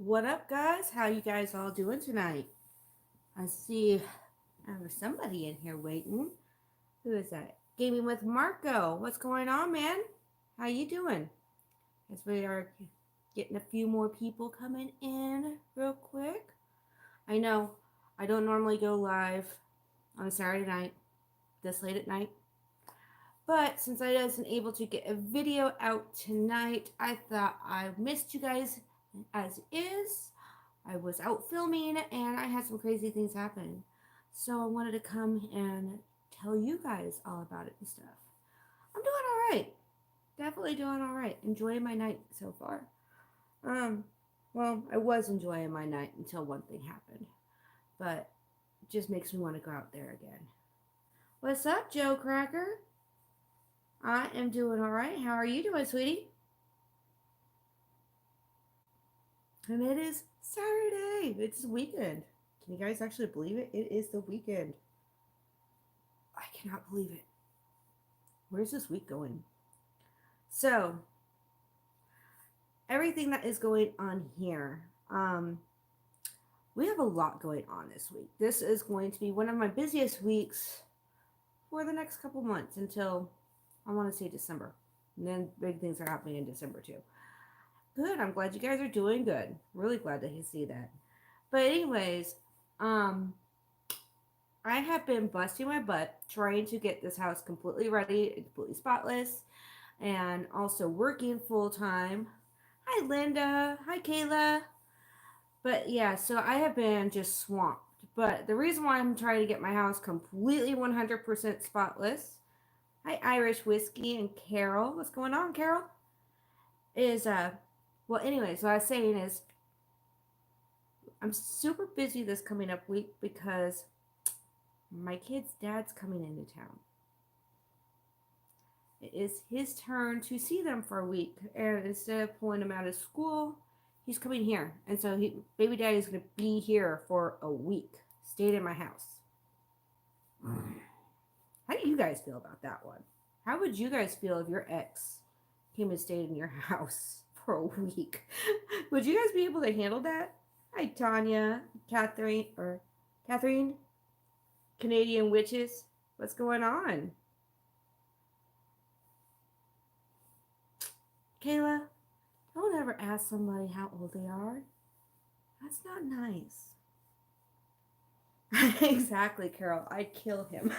What up, guys? How you guys all doing tonight? I see there's somebody in here waiting. Who is that? Gaming with Marco. What's going on, man? How you doing? As we are getting a few more people coming in real quick. I know I don't normally go live on a Saturday night, this late at night. But since I wasn't able to get a video out tonight, I thought I missed you guys as is. I was out filming and I had some crazy things happen. So I wanted to come and tell you guys all about it and stuff. I'm doing all right. Definitely doing all right. Enjoying my night so far. Um, well, I was enjoying my night until one thing happened. But it just makes me want to go out there again. What's up, Joe Cracker? I am doing all right. How are you doing, sweetie? And it is Saturday. It's the weekend. Can you guys actually believe it? It is the weekend. I cannot believe it. Where's this week going? So, everything that is going on here, we have a lot going on this week. This is going to be one of my busiest weeks for the next couple months until I want to say December. And then big things are happening in December too. Good. I'm glad you guys are doing good. Really glad to see that. But anyways, um, I have been busting my butt trying to get this house completely ready, completely spotless, and also working full time. Hi, Linda. Hi, Kayla. But yeah, so I have been just swamped. But the reason why I'm trying to get my house completely 100% spotless, hi, Irish Whiskey and Carol. What's going on, Carol? Is, well, anyway, so I was saying is I'm super busy this coming up week because my kid's dad's coming into town. It is his turn to see them for a week, and instead of pulling him out of school, he's coming here. And so baby daddy's going to be here for a week, stayed in my house. How do you guys feel about that one? How would you guys feel if your ex came and stayed in your house for a week? Would you guys be able to handle that? Hi, Tanya, Catherine, Canadian Witches. What's going on? Kayla, don't ever ask somebody how old they are. That's not nice. Exactly, Carol. I'd kill him.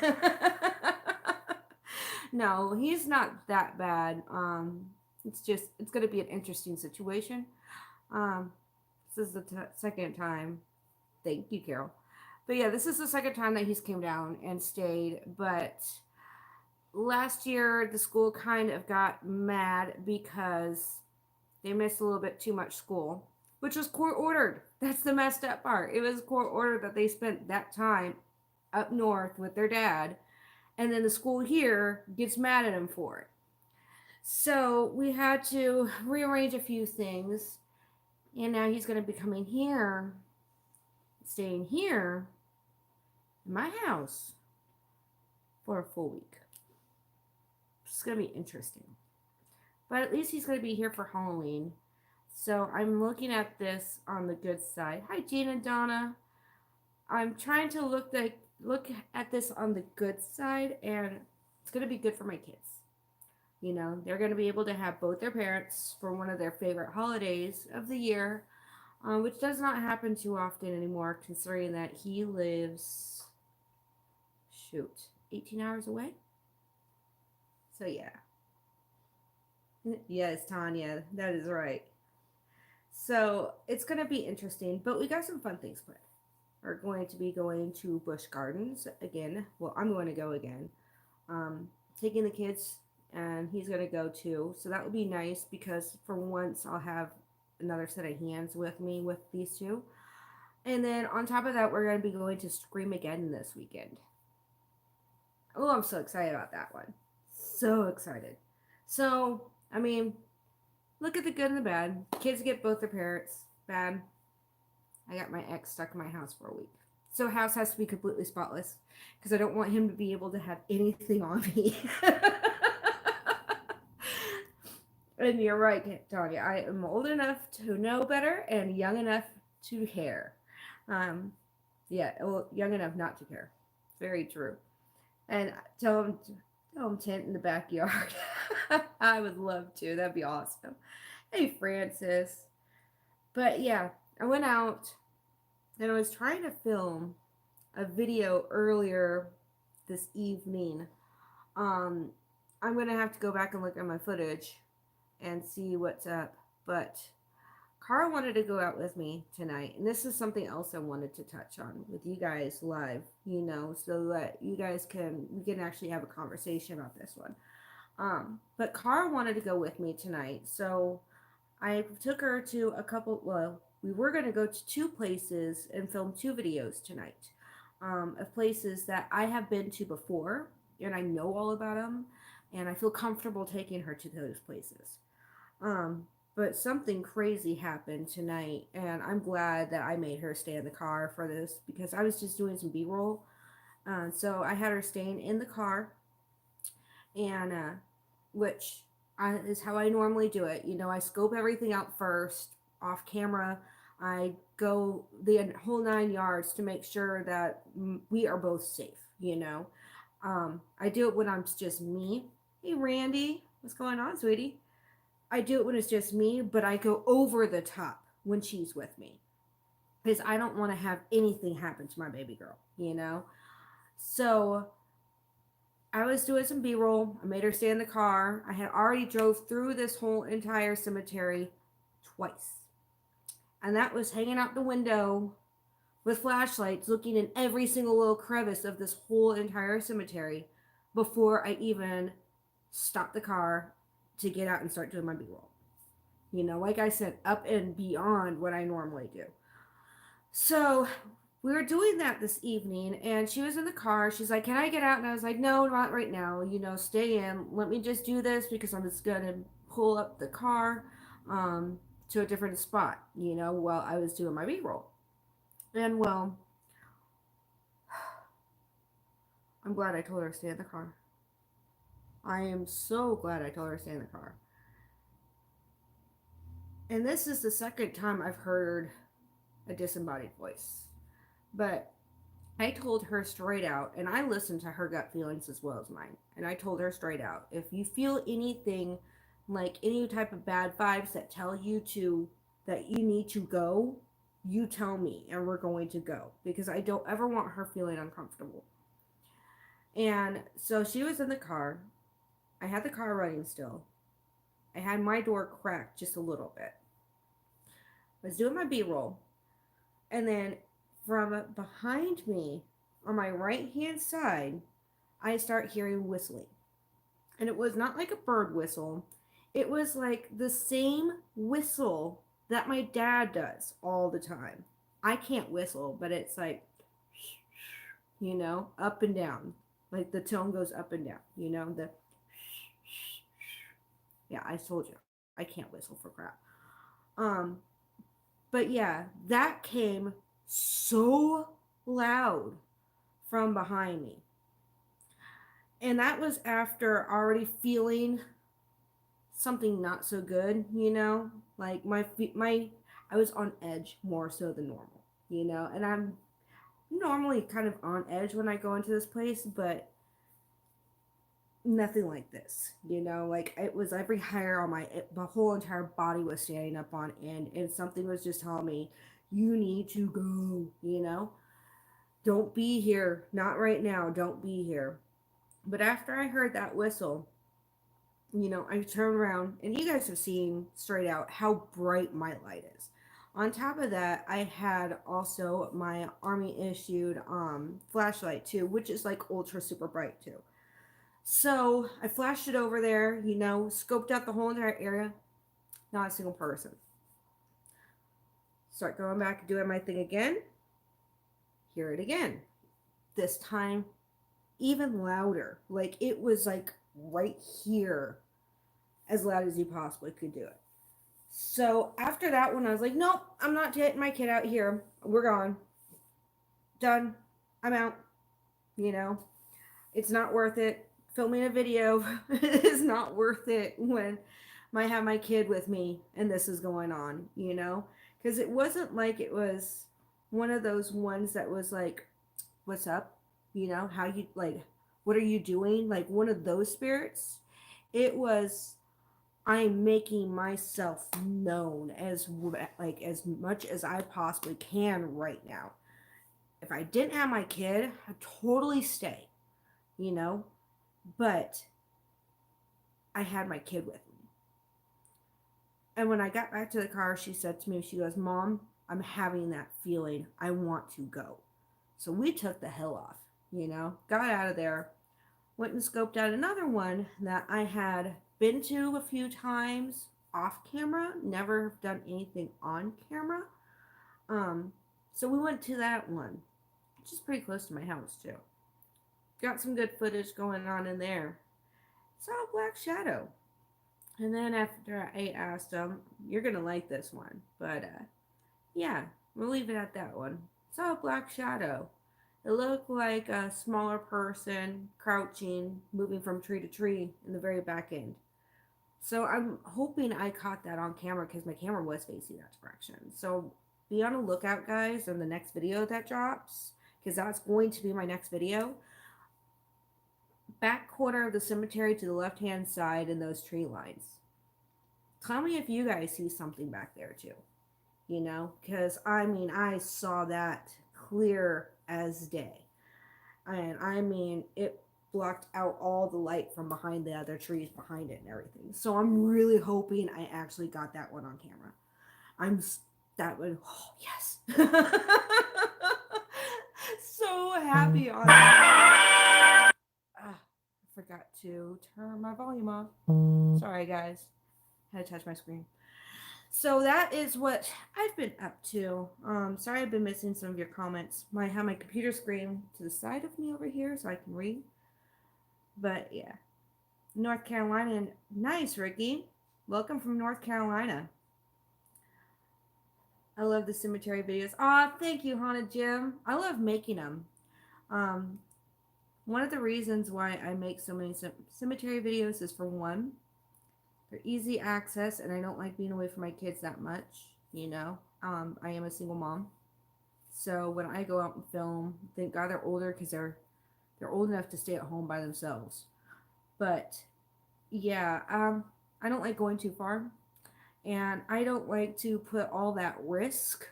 No, he's not that bad. It's gonna be an interesting situation. Um, this is the second time. Thank you, Carol. But yeah, this is the second time that he's came down and stayed. But last year, the school kind of got mad because they missed a little bit too much school, which was court ordered. That's the messed up part. It was court ordered that they spent that time up north with their dad, and then the school here gets mad at him for it. So we had to rearrange a few things, and now he's going to be coming here, staying here in my house for a full week. It's going to be interesting. But at least he's going to be here for Halloween. So I'm looking at this on the good side. Hi, Gina and Donna. I'm trying to look at this on the good side, and it's going to be good for my kids. You know, they're going to be able to have both their parents for one of their favorite holidays of the year, which does not happen too often anymore, considering that he lives, 18 hours away. So yeah. Yes, Tanya, that is right. So it's going to be interesting, but we got some fun things planned. We're going to be going to Busch Gardens again. Well, I'm going to go again. Taking the kids, and he's going to go too. So that will be nice because for once I'll have another set of hands with me with these two. And then on top of that, we're going to be going to Scream Again this weekend. Oh, I'm so excited about that one. So excited. So, I mean, look at the good and the bad. Kids get both their parents. Bad. I got my ex stuck in my house for a week. So house has to be completely spotless because I don't want him to be able to have anything on me. And you're right, Tanya. I am old enough to know better and young enough to care. Um, yeah, well, young enough not to care. Very true. And tell him tent in the backyard. I would love to. That'd be awesome. Hey, Francis. But yeah, I went out and I was trying to film a video earlier this evening. Um, I'm gonna have to go back and look at my footage and see what's up. But Cara wanted to go out with me tonight, and this is something else I wanted to touch on with you guys live, so that you guys we can actually have a conversation about this one. But Cara wanted to go with me tonight, so I took her to a couple. Well, we were going to go to two places and film two videos tonight, of places that I have been to before, and I know all about them, and I feel comfortable taking her to those places. Um, but something crazy happened tonight, and I'm glad that I made her stay in the car for this because I was just doing some B roll. So I had her staying in the car, and which is how I normally do it. I scope everything out first off camera. I go the whole 9 yards to make sure that we are both safe. I do it when I'm just me. Hey, Randy, what's going on, sweetie? I do it when it's just me, but I go over the top when she's with me because I don't want to have anything happen to my baby girl. So I was doing some B-roll. I made her stay in the car. I had already drove through this whole entire cemetery twice. And that was hanging out the window with flashlights, looking in every single little crevice of this whole entire cemetery before I even stopped the car to get out and start doing my B-roll. Like I said, up and beyond what I normally do. So we were doing that this evening, and she was in the car. She's like, "Can I get out?" And I was like, "No, not right now. Stay in. Let me just do this because I'm just gonna pull up the car to a different spot, while I was doing my B-roll." And well, I'm glad I told her to stay in the car. I am so glad I told her to stay in the car. And this is the second time I've heard a disembodied voice. But I told her straight out, and I listened to her gut feelings as well as mine. And I told her straight out, if you feel anything like any type of bad vibes that tell you that you need to go, you tell me and we're going to go. Because I don't ever want her feeling uncomfortable. And so she was in the car. I had the car running still. I had my door cracked just a little bit. I was doing my B-roll. And then from behind me on my right hand side, I start hearing whistling. And it was not like a bird whistle. It was like the same whistle that my dad does all the time. I can't whistle, but it's like, up and down. Like the tone goes up and down, yeah, I told you. I can't whistle for crap. Um, but yeah, that came so loud from behind me. And that was after already feeling something not so good, like I was on edge more so than normal, and I'm normally kind of on edge when I go into this place, but nothing like this, like it was every hair on my whole entire body was standing up on end, and something was just telling me, you need to go, don't be here, not right now, don't be here. But after I heard that whistle, I turned around, and you guys have seen straight out how bright my light is. On top of that, I had also my army issued flashlight too, which is like ultra super bright too. So I flashed it over there, scoped out the whole entire area. Not a single person. Start going back and doing my thing again. Hear it again. This time, even louder. Like it was like right here, as loud as you possibly could do it. So after that one, I was like, nope, I'm not taking my kid out here. We're gone. Done. I'm out. It's not worth it. Filming a video is not worth it when might have my kid with me and this is going on, you know? Because it wasn't like it was one of those ones that was like, what's up? You know, how you like, what are you doing? Like one of those spirits. It was, I'm making myself known as like as much as I possibly can right now. If I didn't have my kid, I'd totally stay, you know? But I had my kid with me. And when I got back to the car, she said to me, she goes, Mom, I'm having that feeling. I want to go. So we took the hell off, you know, got out of there, went and scoped out another one that I had been to a few times off camera, never done anything on camera. Um, so we went to that one, which is pretty close to my house too. Got some good footage going on in there. Saw a black shadow. And then after I asked him, you're gonna like this one, but yeah, we'll leave it at that one. Saw a black shadow. It looked like a smaller person crouching, moving from tree to tree in the very back end. So I'm hoping I caught that on camera because my camera was facing that direction. So be on the lookout, guys, in the next video that drops, because that's going to be my next video. Back corner of the cemetery to the left hand side in those tree lines. Tell me if you guys see something back there too. You know, because I mean, I saw that clear as day. And I mean, it blocked out all the light from behind the other trees behind it and everything. So I'm really hoping I actually got that one on camera. I'm that one. Oh, yes. So happy on that. I forgot to turn my volume off. Sorry, guys. Had to touch my screen. So that is what I've been up to. Sorry I've been missing some of your comments. I have my computer screen to the side of me over here so I can read. But yeah. North Carolina. Nice, Ricky. Welcome from North Carolina. I love the cemetery videos. Aw, thank you, Haunted Jim. I love making them. One of the reasons why I make so many cemetery videos is, for one, they're easy access, and I don't like being away from my kids that much, you know. I am a single mom. So when I go out and film, thank God they're older because they're old enough to stay at home by themselves. But yeah, I don't like going too far, and I don't like to put all that risk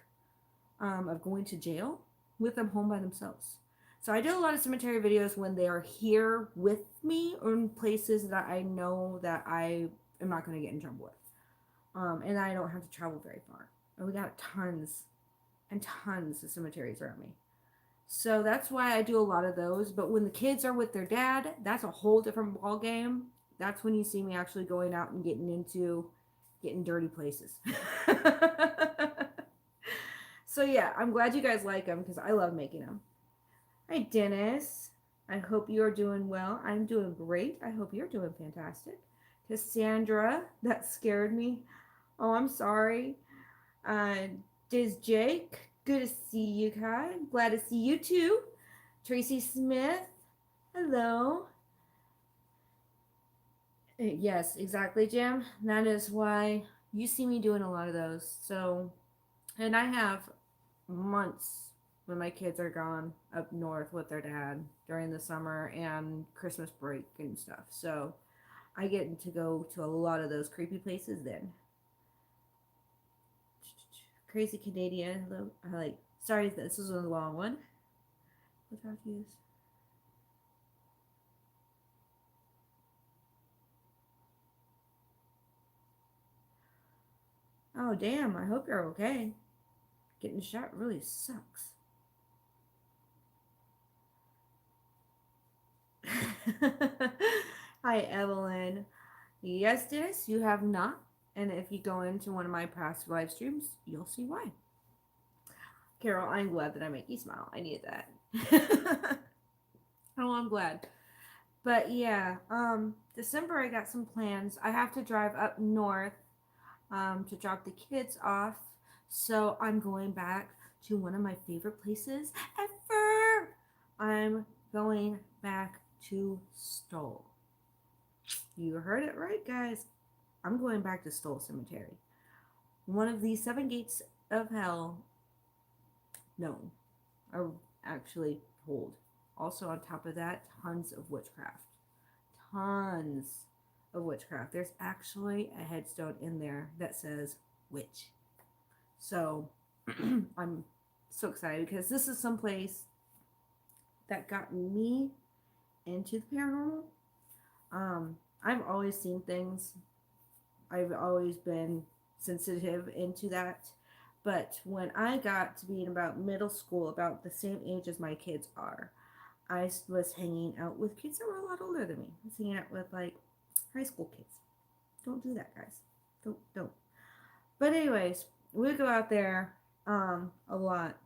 of going to jail with them home by themselves. So I do a lot of cemetery videos when they are here with me or in places that I know that I am not going to get in trouble with. And I don't have to travel very far. And we got tons and tons of cemeteries around me. So that's why I do a lot of those. But when the kids are with their dad, that's a whole different ball game. That's when you see me actually going out and getting dirty places. So yeah, I'm glad you guys like them because I love making them. Hi, Dennis. I hope you are doing well. I'm doing great. I hope you're doing fantastic. Cassandra, that scared me. Oh, I'm sorry. Diz Jake, good to see you, Kai. Glad to see you too. Tracy Smith, hello. Yes, exactly, Jim. That is why you see me doing a lot of those. So, and I have months when my kids are gone up north with their dad during the summer and Christmas break and stuff. So I get to go to a lot of those creepy places then. Crazy Canadian. Hello. Sorry, this is a long one. What do I have to use? Oh, damn. I hope you're okay. Getting shot really sucks. Hi, Evelyn. Yes, Dennis, you have not. And if you go into one of my past live streams, you'll see why. Carol, I'm glad that I make you smile. I needed that. Oh, I'm glad. But yeah, December I got some plans. I have to drive up north to drop the kids off. So I'm going back to one of my favorite places ever. I'm going back to Stoll. You heard it right, guys. I'm going back to Stoll Cemetery. One of the seven gates of hell known are actually hold. Also, on top of that, tons of witchcraft. Tons of witchcraft. There's actually a headstone in there that says witch. So I'm so excited because this is some place that got me into the paranormal. I've always seen things. I've always been sensitive into that. But when I got to be in about middle school, about the same age as my kids are, I was hanging out with kids that were a lot older than me. I was hanging out with like high school kids. Don't do that, guys. Don't. But anyways, we go out there a lot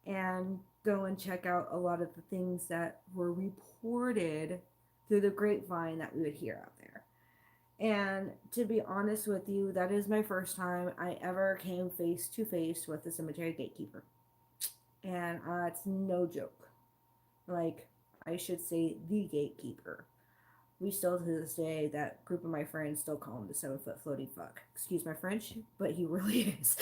and go and check out a lot of the things that were reported through the grapevine that we would hear out there. And to be honest with you, that is my first time I ever came face to face with the cemetery gatekeeper. And it's no joke. Like, I should say the gatekeeper. We still to this day, that group of my friends still call him the 7-foot floating fuck. Excuse my French, but he really is.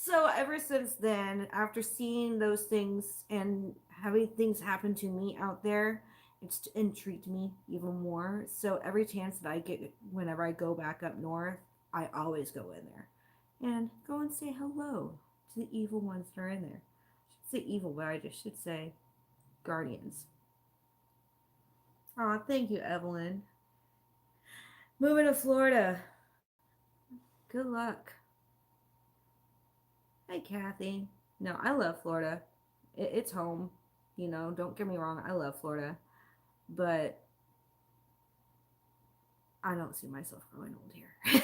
So ever since then, after seeing those things and having things happen to me out there, it's intrigued me even more. So every chance that I get, whenever I go back up north, I always go in there and go and say hello to the evil ones that are in there. I should say evil, but I just should say guardians. Aw, thank you, Evelyn. Moving to Florida. Good luck. Hey, Kathy. No, I love Florida. It's home. You know, don't get me wrong. I love Florida. But I don't see myself growing old here.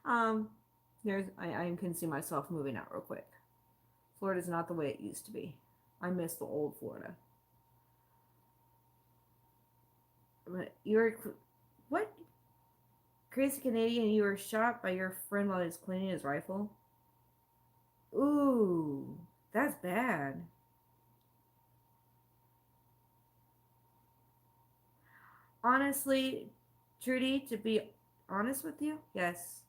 um, I can see myself moving out real quick. Florida's not the way it used to be. I miss the old Florida. But you're what? Crazy Canadian, you were shot by your friend while he was cleaning his rifle? Ooh, that's bad. Honestly, Trudy, to be honest with you, yes.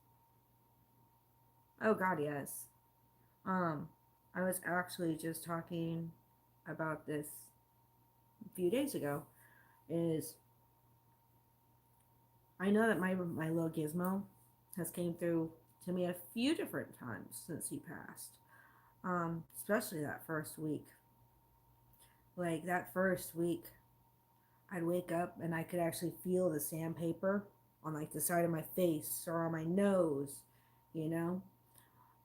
Oh God, yes. Um, I was actually just talking about this a few days ago. Is I know that my little gizmo has came through to me a few different times since he passed. Especially that first week. Like that first week, I'd wake up and I could actually feel the sandpaper on like the side of my face or on my nose, you know?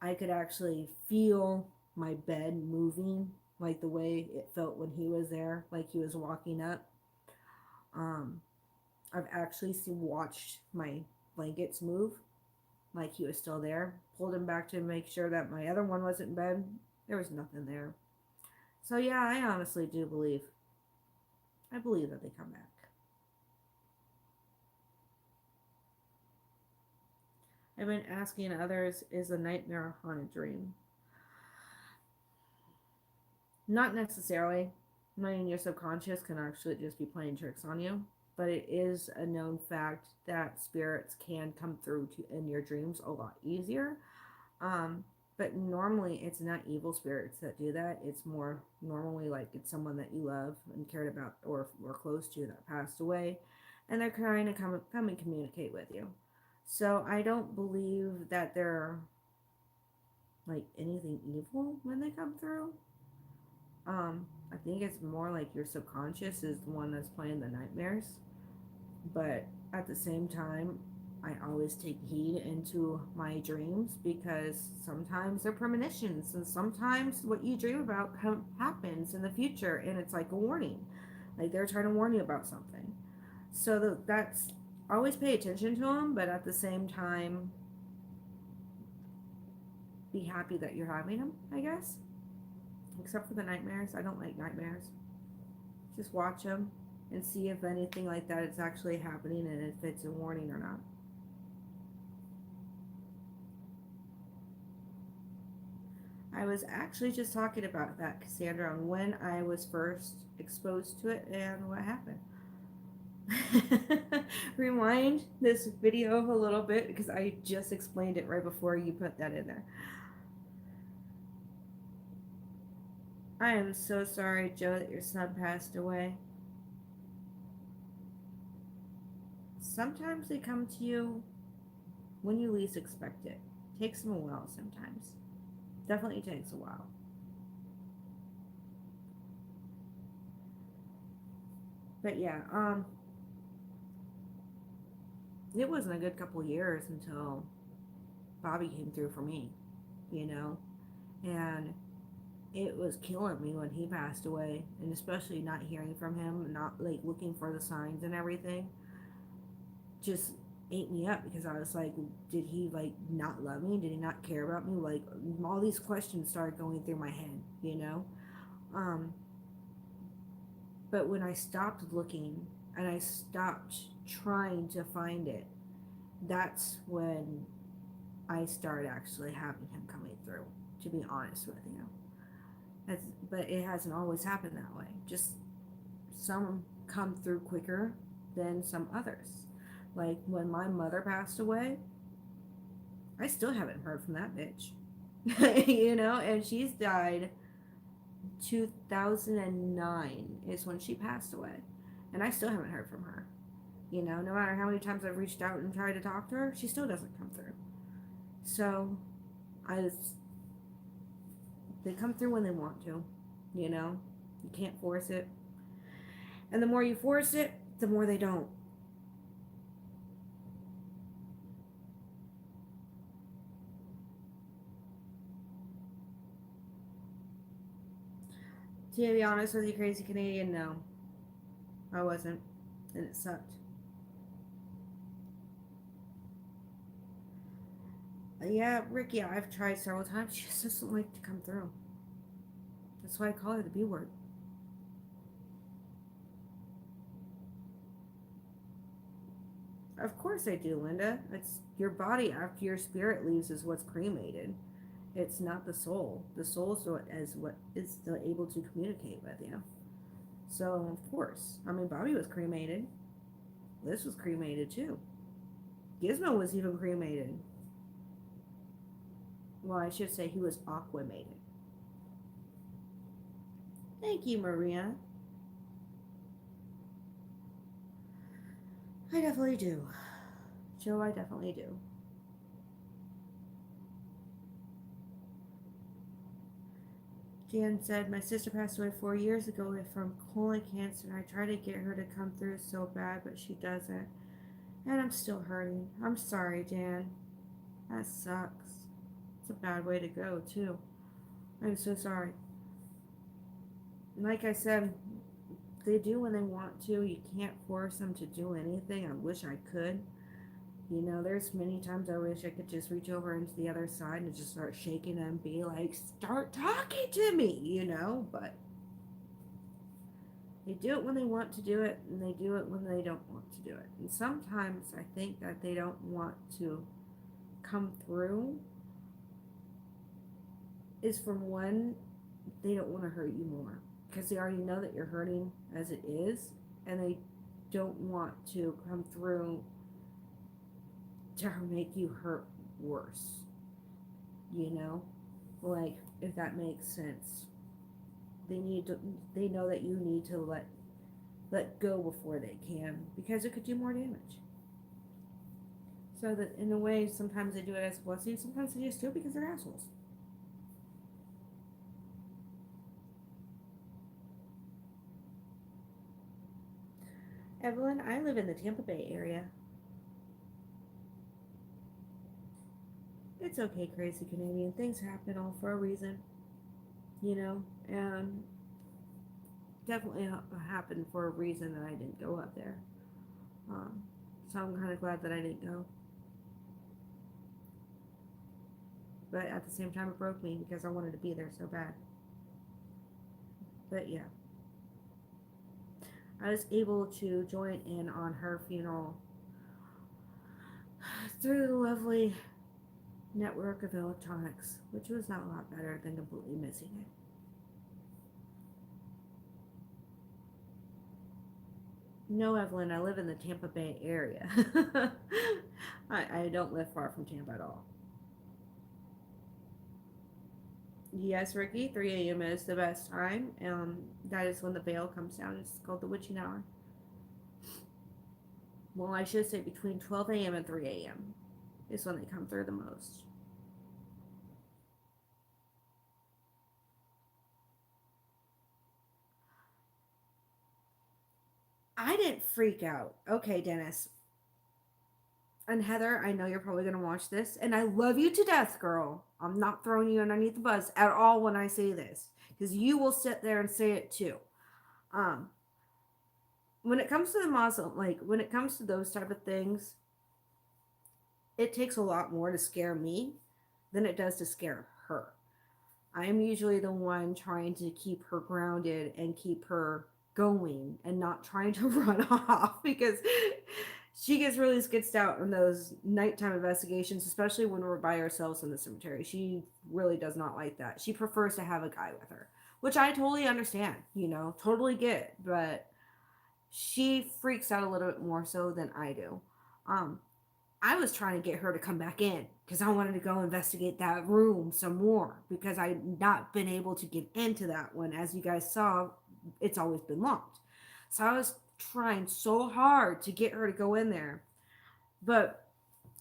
I could actually feel my bed moving like the way it felt when he was there, like he was walking up. Um, I've actually watched my blankets move like he was still there. Pulled him back to make sure that my other one wasn't in bed. There was nothing there. So yeah, I honestly do believe. I believe that they come back. I've been asking others, is a nightmare a haunted dream? Not necessarily. I mean, your subconscious can actually just be playing tricks on you, but it is a known fact that spirits can come through in your dreams a lot easier. Um, but normally it's not evil spirits that do that. It's more normally like it's someone that you love and cared about or were close to that passed away, and they're trying to come and communicate with you. So I don't believe that they're like anything evil when they come through. I think it's more like your subconscious is the one that's playing the nightmares. But at the same time, I always take heed into my dreams because sometimes they're premonitions, and sometimes what you dream about happens in the future, and it's like a warning, like they're trying to warn you about something. So that's always pay attention to them, but at the same time, be happy that you're having them. I guess, except for the nightmares. I don't like nightmares. Just watch them and see if anything like that is actually happening and if it's a warning or not. I was actually just talking about that, Cassandra, on when I was first exposed to it and what happened. rewind this video a little bit because I just explained it right before you put that in there. I am so sorry, Joe, that your son passed away. Sometimes they come to you when you least expect it. Takes them a while sometimes. Definitely takes a while. But yeah, it wasn't a good couple years until Bobby came through for me, you know? And it was killing me when he passed away, and especially not hearing from him, not like looking for the signs and everything, just ate me up because I was like, did he like not love me? Did he not care about me? Like all these questions started going through my head, you know? Um, but when I stopped looking and I stopped trying to find it, that's when I started actually having him coming through, to be honest with you. That's, but it hasn't always happened that way. Just some come through quicker than some others. Like when my mother passed away, I still haven't heard from that bitch. You know, and she's died 2009 is when she passed away. And I still haven't heard from her. You know, no matter how many times I've reached out and tried to talk to her, she still doesn't come through. So, I just, they come through when they want to, you know? You can't force it. And the more you force it, the more they don't. To be honest with you, Crazy Canadian, no. I wasn't. And it sucked. Yeah, Ricky, I've tried several times. She just doesn't like to come through. That's why I call her the B word. Of course I do, Linda. It's your body after your spirit leaves is what's cremated. It's not the soul. The soul is what is still able to communicate with you. So of course, I mean Bobby was cremated. Liz was cremated too. Gizmo was even cremated. Well, I should say he was aquamated. Thank you, Maria. I definitely do. Joe, I definitely do. Jan said, my sister passed away 4 years ago from colon cancer, and I try to get her to come through so bad, but she doesn't. And I'm still hurting. I'm sorry, Jan. That sucks. It's a bad way to go, too. I'm so sorry. Like I said, they do when they want to. You can't force them to do anything. I wish I could. You know, there's many times I wish I could just reach over into the other side and just start shaking them and be like, start talking to me, you know? But they do it when they want to do it, and they do it when they don't want to do it. And sometimes I think that they don't want to come through is from one, they don't want to hurt you more because they already know that you're hurting as it is, and they don't want to come through to make you hurt worse. You know, like if that makes sense. They need to. They know that you need to let go before they can because it could do more damage. So that in a way, sometimes they do it as a blessing. Sometimes they just do it because they're assholes. Evelyn, I live in the Tampa Bay area. It's okay, Crazy Canadian. Things happen all for a reason, you know, and definitely happened for a reason that I didn't go up there. Um, so I'm kind of glad that I didn't go. But at the same time, it broke me because I wanted to be there so bad. But yeah, I was able to join in on her funeral through the lovely network of electronics, which was not a lot better than completely missing it. No, Evelyn, I live in the Tampa Bay area. I don't live far from Tampa at all. Yes, Ricky, 3 a.m. is the best time. That is when the veil comes down. It's called the witching hour. Well, I should say between 12 a.m. and 3 a.m. is when they come through the most. I didn't freak out. Okay, Dennis. And Heather, I know you're probably going to watch this, and I love you to death, girl. I'm not throwing you underneath the bus at all when I say this, because you will sit there and say it too. Um, when it comes to the Muslim, like when it comes to those type of things, it takes a lot more to scare me than it does to scare her. I am usually the one trying to keep her grounded and keep her going and not trying to run off because she gets really skitzed out in those nighttime investigations, especially when we're by ourselves in the cemetery. She really does not like that. She prefers to have a guy with her, which I totally understand, totally get, but she freaks out a little bit more so than I do. Um, I was trying to get her to come back in because I wanted to go investigate that room some more because I'd not been able to get into that one. As you guys saw, it's always been locked. So I was trying so hard to get her to go in there. But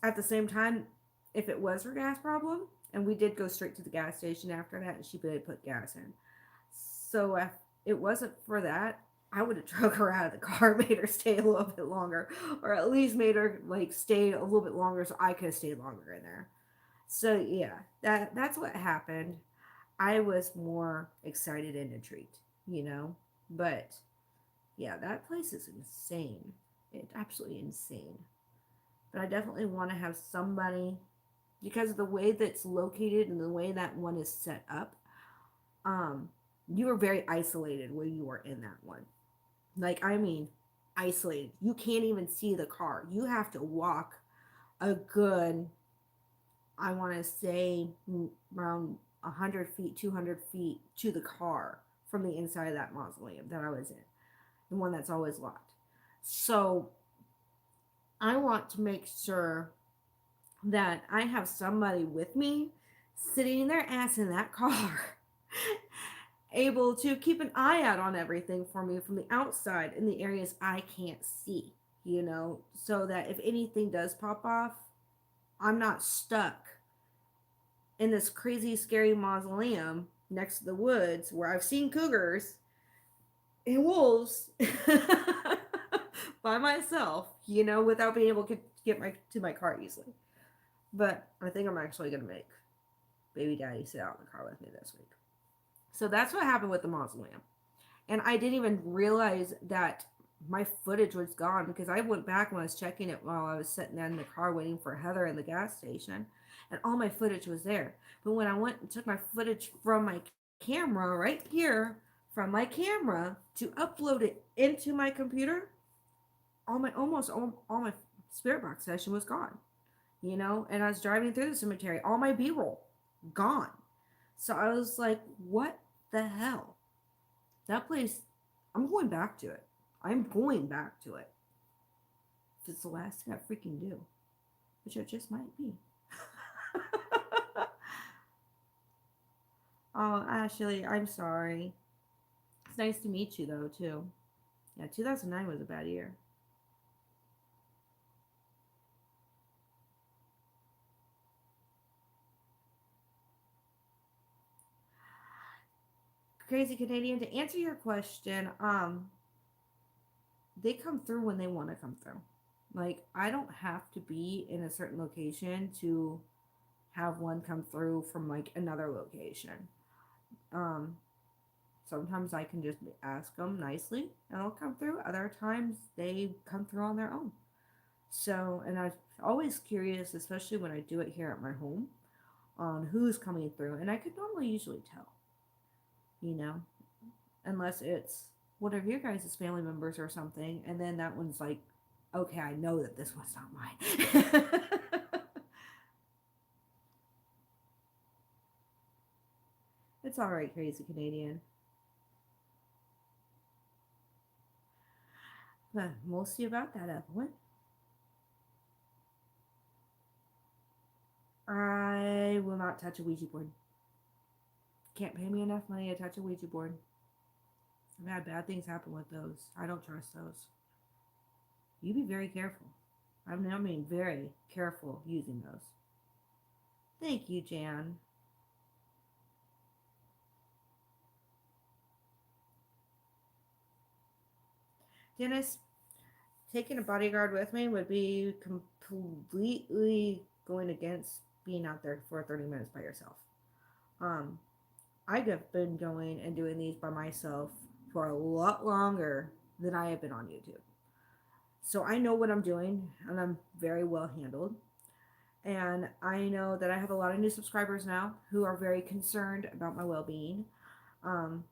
at the same time, if it was her gas problem, and we did go straight to the gas station after that, and she did put gas in. So if it wasn't for that, I would have drug her out of the car, made her stay a little bit longer, or at least made her like stay a little bit longer so I could have stayed longer in there. So yeah, that's what happened. I was more excited and intrigued, but yeah, that place is insane. It's absolutely insane. But I definitely want to have somebody because of the way that's located and the way that one is set up. Um, you were very isolated when you were in that one. Like, I mean, isolated. You can't even see the car. You have to walk a good, I want to say, around 100 feet, 200 feet to the car from the inside of that mausoleum that I was in, the one that's always locked. So, I want to make sure that I have somebody with me sitting their ass in that car able to keep an eye out on everything for me from the outside in the areas I can't see, so that if anything does pop off, I'm not stuck in this crazy, scary mausoleum next to the woods where I've seen cougars and wolves by myself, without being able to get my car easily. But I think I'm actually gonna make baby daddy sit out in the car with me this week. So that's what happened with the mausoleum. And I didn't even realize that my footage was gone because I went back and I was checking it while I was sitting there in the car waiting for Heather in the gas station, and all my footage was there. But when I went and took my footage from my camera right here, from my camera to upload it into my computer, all my spirit box session was gone. And I was driving through the cemetery, all my B-roll gone. So I was like, what the hell? That place, I'm going back to it. I'm going back to it. If it's the last thing I freaking do, which it just might be. Oh, Ashley, I'm sorry. It's nice to meet you, though, too. Yeah, 2009 was a bad year. Crazy Canadian, to answer your question, they come through when they want to come through. Like, I don't have to be in a certain location to have one come through from like another location. Um, Sometimes I can just ask them nicely and they'll come through. Other times they come through on their own. So, and I'm always curious, especially when I do it here at my home, on who's coming through. And I could normally usually tell, you know, unless it's one of your guys' family members or something. And then that one's like, okay, I know that this one's not mine. It's all right, Crazy Canadian. But we'll see about that, Evelyn. I will not touch a Ouija board. Can't pay me enough money to touch a Ouija board. I've had bad things happen with those. I don't trust those. You be very careful. I mean very careful using those. Thank you, Jan. Dennis, taking a bodyguard with me would be completely going against being out there for 30 minutes by yourself. Um, I have been going and doing these by myself for a lot longer than I have been on YouTube. So I know what I'm doing and I'm very well handled. And I know that I have a lot of new subscribers now who are very concerned about my well being. Um,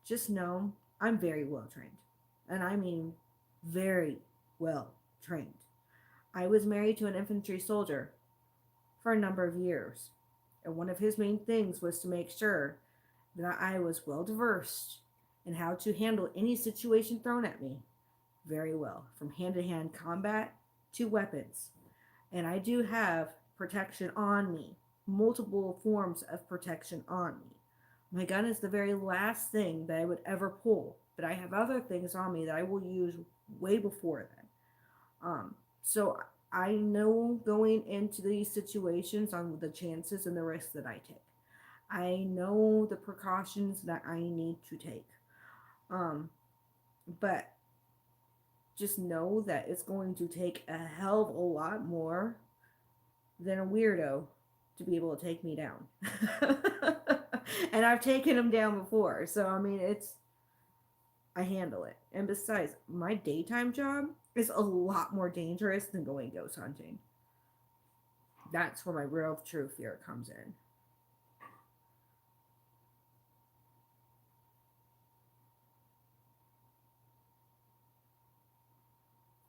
just know I'm very well trained. And I mean very well trained. I was married to an infantry soldier for a number of years. And one of his main things was to make sure that I was well versed in how to handle any situation thrown at me very well, from hand to hand combat to weapons. And I do have protection on me, multiple forms of protection on me. My gun is the very last thing that I would ever pull, but I have other things on me that I will use way before then. So I know going into these situations on the chances and the risks that I take. I know the precautions that I need to take. Um, but just know that it's going to take a hell of a lot more than a weirdo to be able to take me down. And I've taken him down before. So, I mean, I handle it. And besides, my daytime job is a lot more dangerous than going ghost hunting. That's where my real true fear comes in.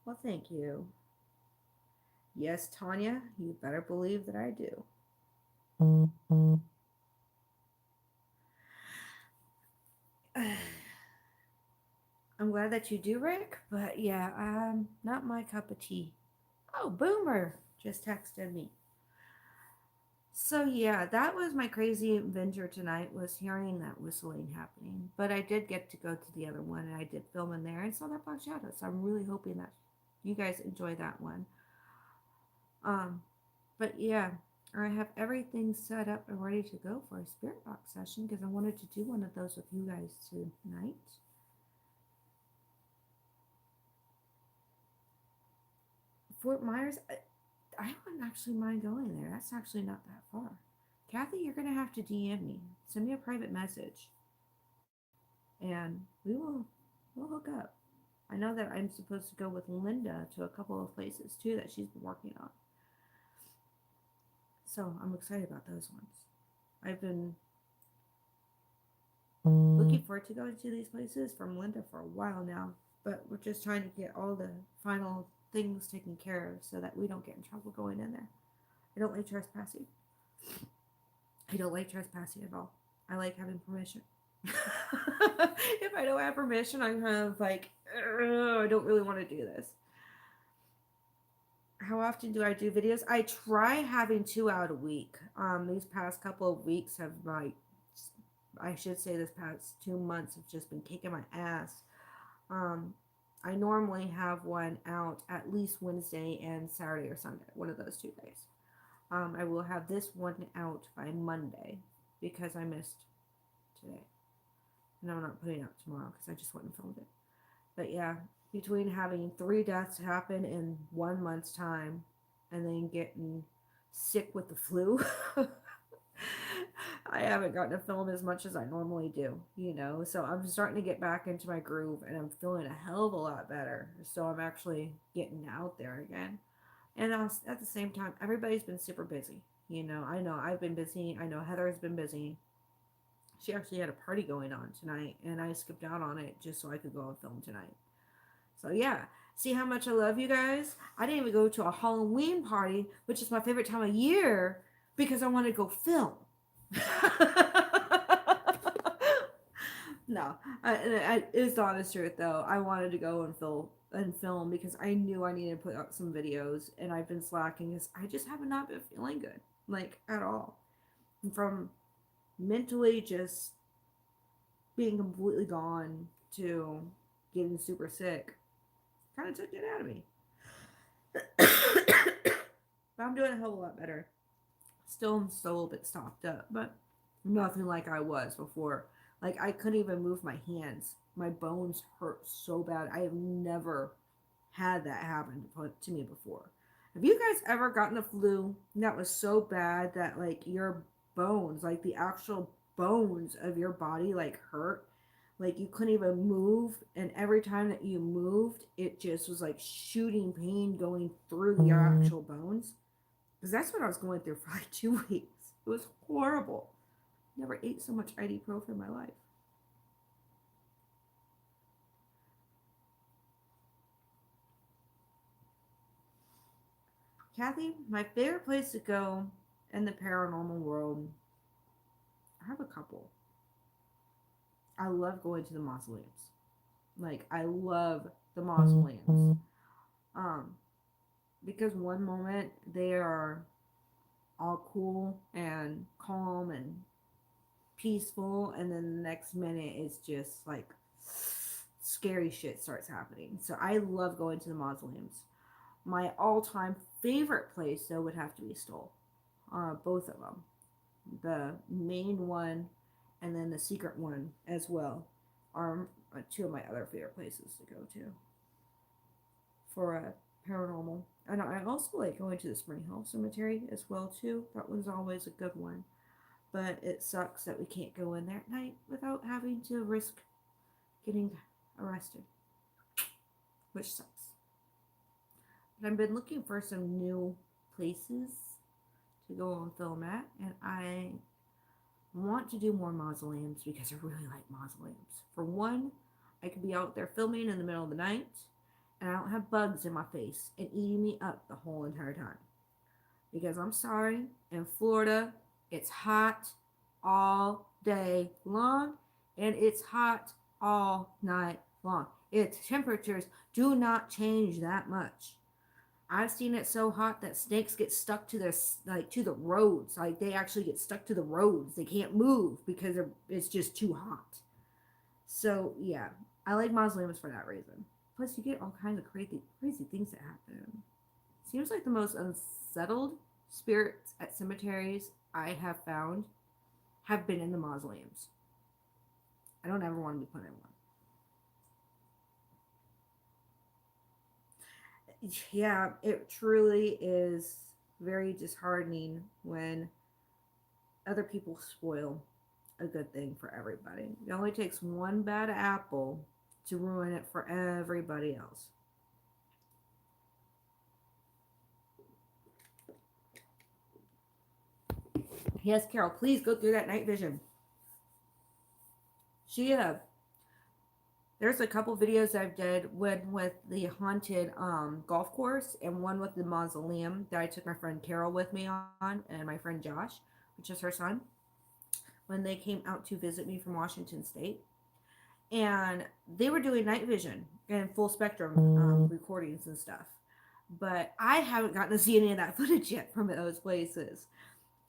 Well, thank you. Yes, Tanya, you better believe that I do. I'm glad that you do, Rick, but yeah, not my cup of tea. Oh, Boomer just texted me. So yeah, that was my crazy adventure tonight, was hearing that whistling happening. But I did get to go to the other one and I did film in there and saw that Black Shadow. So I'm really hoping that you guys enjoy that one. Um, but yeah, I have everything set up and ready to go for a spirit box session because I wanted to do one of those with you guys tonight. Fort Myers, I wouldn't actually mind going there. That's actually not that far. Kathy, you're gonna have to DM me. Send me a private message, and we'll hook up. I know that I'm supposed to go with Linda to a couple of places too that she's been working on. So I'm excited about those ones. I've been looking forward to going to these places from Linda for a while now, but we're just trying to get all the final things taken care of so that we don't get in trouble going in there. I don't like trespassing. I don't like trespassing at all. I like having permission. If I don't have permission, I'm kind of like, I don't really want to do this. How often do I do videos? I try having 2 out a week. These past couple of weeks have I should say this past 2 months have just been kicking my ass. I normally have one out at least Wednesday and Saturday or Sunday, one of those 2 days. I will have this one out by Monday because I missed today. And I'm not putting it out tomorrow because I just went and filmed it. But yeah, between having 3 deaths happen in 1 month's time and then getting sick with the flu, I haven't gotten to film as much as I normally do, So I'm starting to get back into my groove and I'm feeling a hell of a lot better. So I'm actually getting out there again. And at the same time, everybody's been super busy. I know I've been busy. I know Heather's been busy. She actually had a party going on tonight, and I skipped out on it just so I could go and film tonight. So yeah, see how much I love you guys? I didn't even go to a Halloween party, which is my favorite time of year, because I wanted to go film. No, it's the honest truth though. I wanted to go and film because I knew I needed to put out some videos, and I've been slacking because I just have not been feeling good, like at all. From mentally just being completely gone to getting super sick, kind of took it out of me. But I'm doing a whole lot better. Still a little bit stopped up, but nothing like I was before. Like I couldn't even move my hands. My bones hurt so bad. I have never had that happen to me before. Have you guys ever gotten a flu that was so bad that like your bones, like the actual bones of your body, like hurt? Like you couldn't even move, and every time that you moved, it just was like shooting pain going through your actual bones. Because that's what I was going through for like 2 weeks. It was horrible. Never ate so much ibuprofen in my life. Kathy, my favorite place to go in the paranormal world, I have a couple. I love going to the mausoleums. Like, I love the mausoleums. Um, because one moment they are all cool and calm and peaceful, and then the next minute it's just like scary shit starts happening. So I love going to the mausoleums. My all-time favorite place though would have to be Stoll. Both of them, the main one and then the secret one as well, are two of my other favorite places to go to for paranormal. And I also like going to the Spring Hill Cemetery as well too. That one's always a good one. But it sucks that we can't go in there at night without having to risk getting arrested, which sucks. But I've been looking for some new places to go and film at, and I want to do more mausoleums because I really like mausoleums. For one, I could be out there filming in the middle of the night, and I don't have bugs in my face and eating me up the whole entire time. Because I'm sorry, in Florida, it's hot all day long, and it's hot all night long. Its temperatures do not change that much. I've seen it so hot that snakes get stuck to their like to the roads. Like they actually get stuck to the roads. They can't move because it's just too hot. So yeah, I like mausoleums for that reason. Plus, you get all kinds of crazy things that happen. Seems like the most unsettled spirits at cemeteries I have found have been in the mausoleums. I don't ever want to be put in one. Yeah, it truly is very disheartening when other people spoil a good thing for everybody. It only takes one bad apple to ruin it for everybody else. Yes, Carol, please go through that night vision. She there's a couple videos I've did, one with the haunted golf course and one with the mausoleum that I took my friend Carol with me on and my friend Josh, which is her son, when they came out to visit me from Washington State. And they were doing night vision and full spectrum recordings and stuff. But I haven't gotten to see any of that footage yet from those places.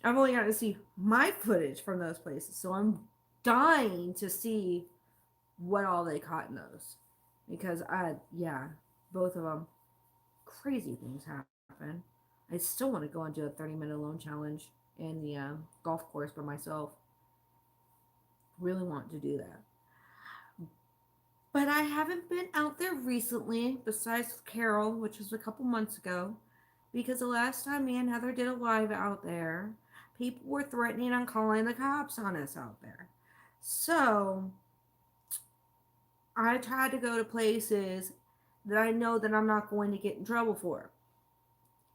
I've only gotten to see my footage from those places. So I'm dying to see what all they caught in those. Because yeah, both of them, crazy things happen. I still want to go and do a 30-minute alone challenge in the golf course by myself. Really want to do that. But I haven't been out there recently, besides Carol, which was a couple months ago, because the last time me and Heather did a live out there, people were threatening on calling the cops on us out there. So I tried to go to places that I know that I'm not going to get in trouble for.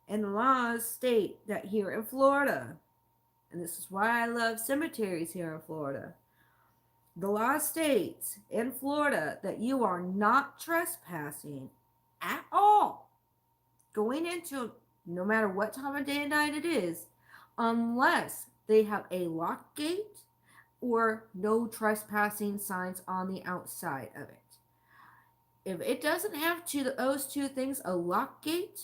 And the laws state that here in Florida, and this is why I love cemeteries here in Florida, the law states in Florida that you are not trespassing at all going into no matter what time of day and night it is, unless they have a locked gate or no trespassing signs on the outside of it. If it doesn't have those two things, a lock gate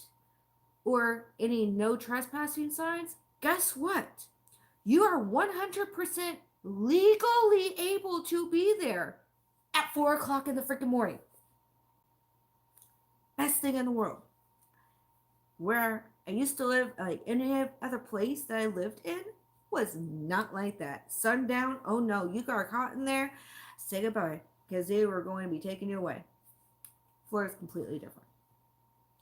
or any no trespassing signs, guess what? You are 100% legally able to be there at 4 o'clock in the freaking morning. Best thing in the world. Where I used to live, like any other place that I lived in, was not like that. Sundown, oh no, you got caught in there, say goodbye, because they were going to be taking you away. Florida is completely different.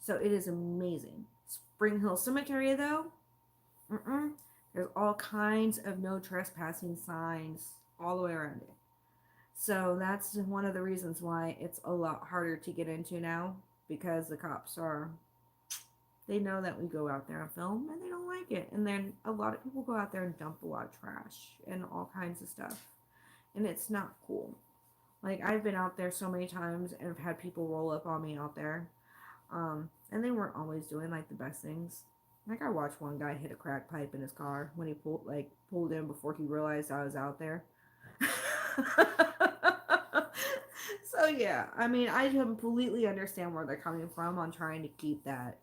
So it is amazing. Spring Hill Cemetery, though, there's all kinds of no trespassing signs all the way around it. So that's one of the reasons why it's a lot harder to get into now, because the cops they know that we go out there and film and they don't like it. And then a lot of people go out there and dump a lot of trash and all kinds of stuff. And it's not cool. Like, I've been out there so many times and have had people roll up on me out there. And they weren't always doing like the best things. Like, I watched one guy hit a crack pipe in his car when he pulled in before he realized I was out there. So yeah, I mean, I completely understand where they're coming from on trying to keep that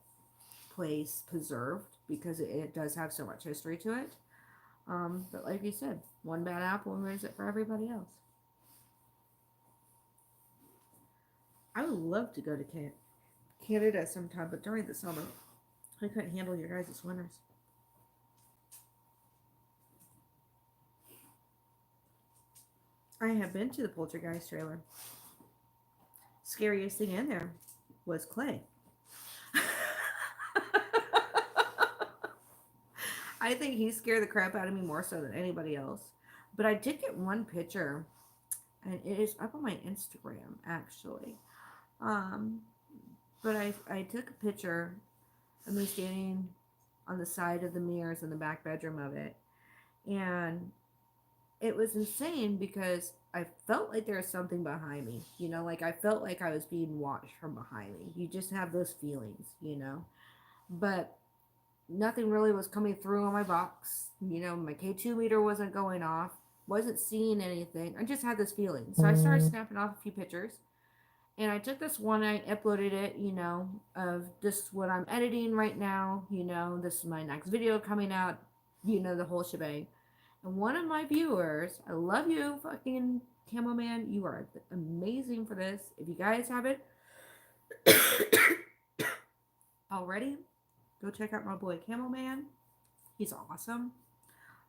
place preserved, because it does have so much history to it. But like you said, one bad apple ruins it for everybody else. I would love to go to Canada sometime, but during the summer, I couldn't handle your guys' winters. I have been to the Poltergeist trailer. Scariest thing in there was Clay. I think he scared the crap out of me more so than anybody else. But I did get one picture, and it is up on my Instagram, actually. But I took a picture of me standing on the side of the mirrors in the back bedroom of it. And it was insane because I felt like there was something behind me. You know, like I felt like I was being watched from behind me. You just have those feelings, you know. But nothing really was coming through on my box. You know, my K2 meter wasn't going off. Wasn't seeing anything. I just had this feeling. So I started snapping off a few pictures. And I took this one, I uploaded it, you know, of this what I'm editing right now, you know, this is my next video coming out, you know, the whole shebang. And one of my viewers, I love you, fucking Camo Man, you are amazing for this. If you guys have it already, go check out my boy Camo Man. He's awesome.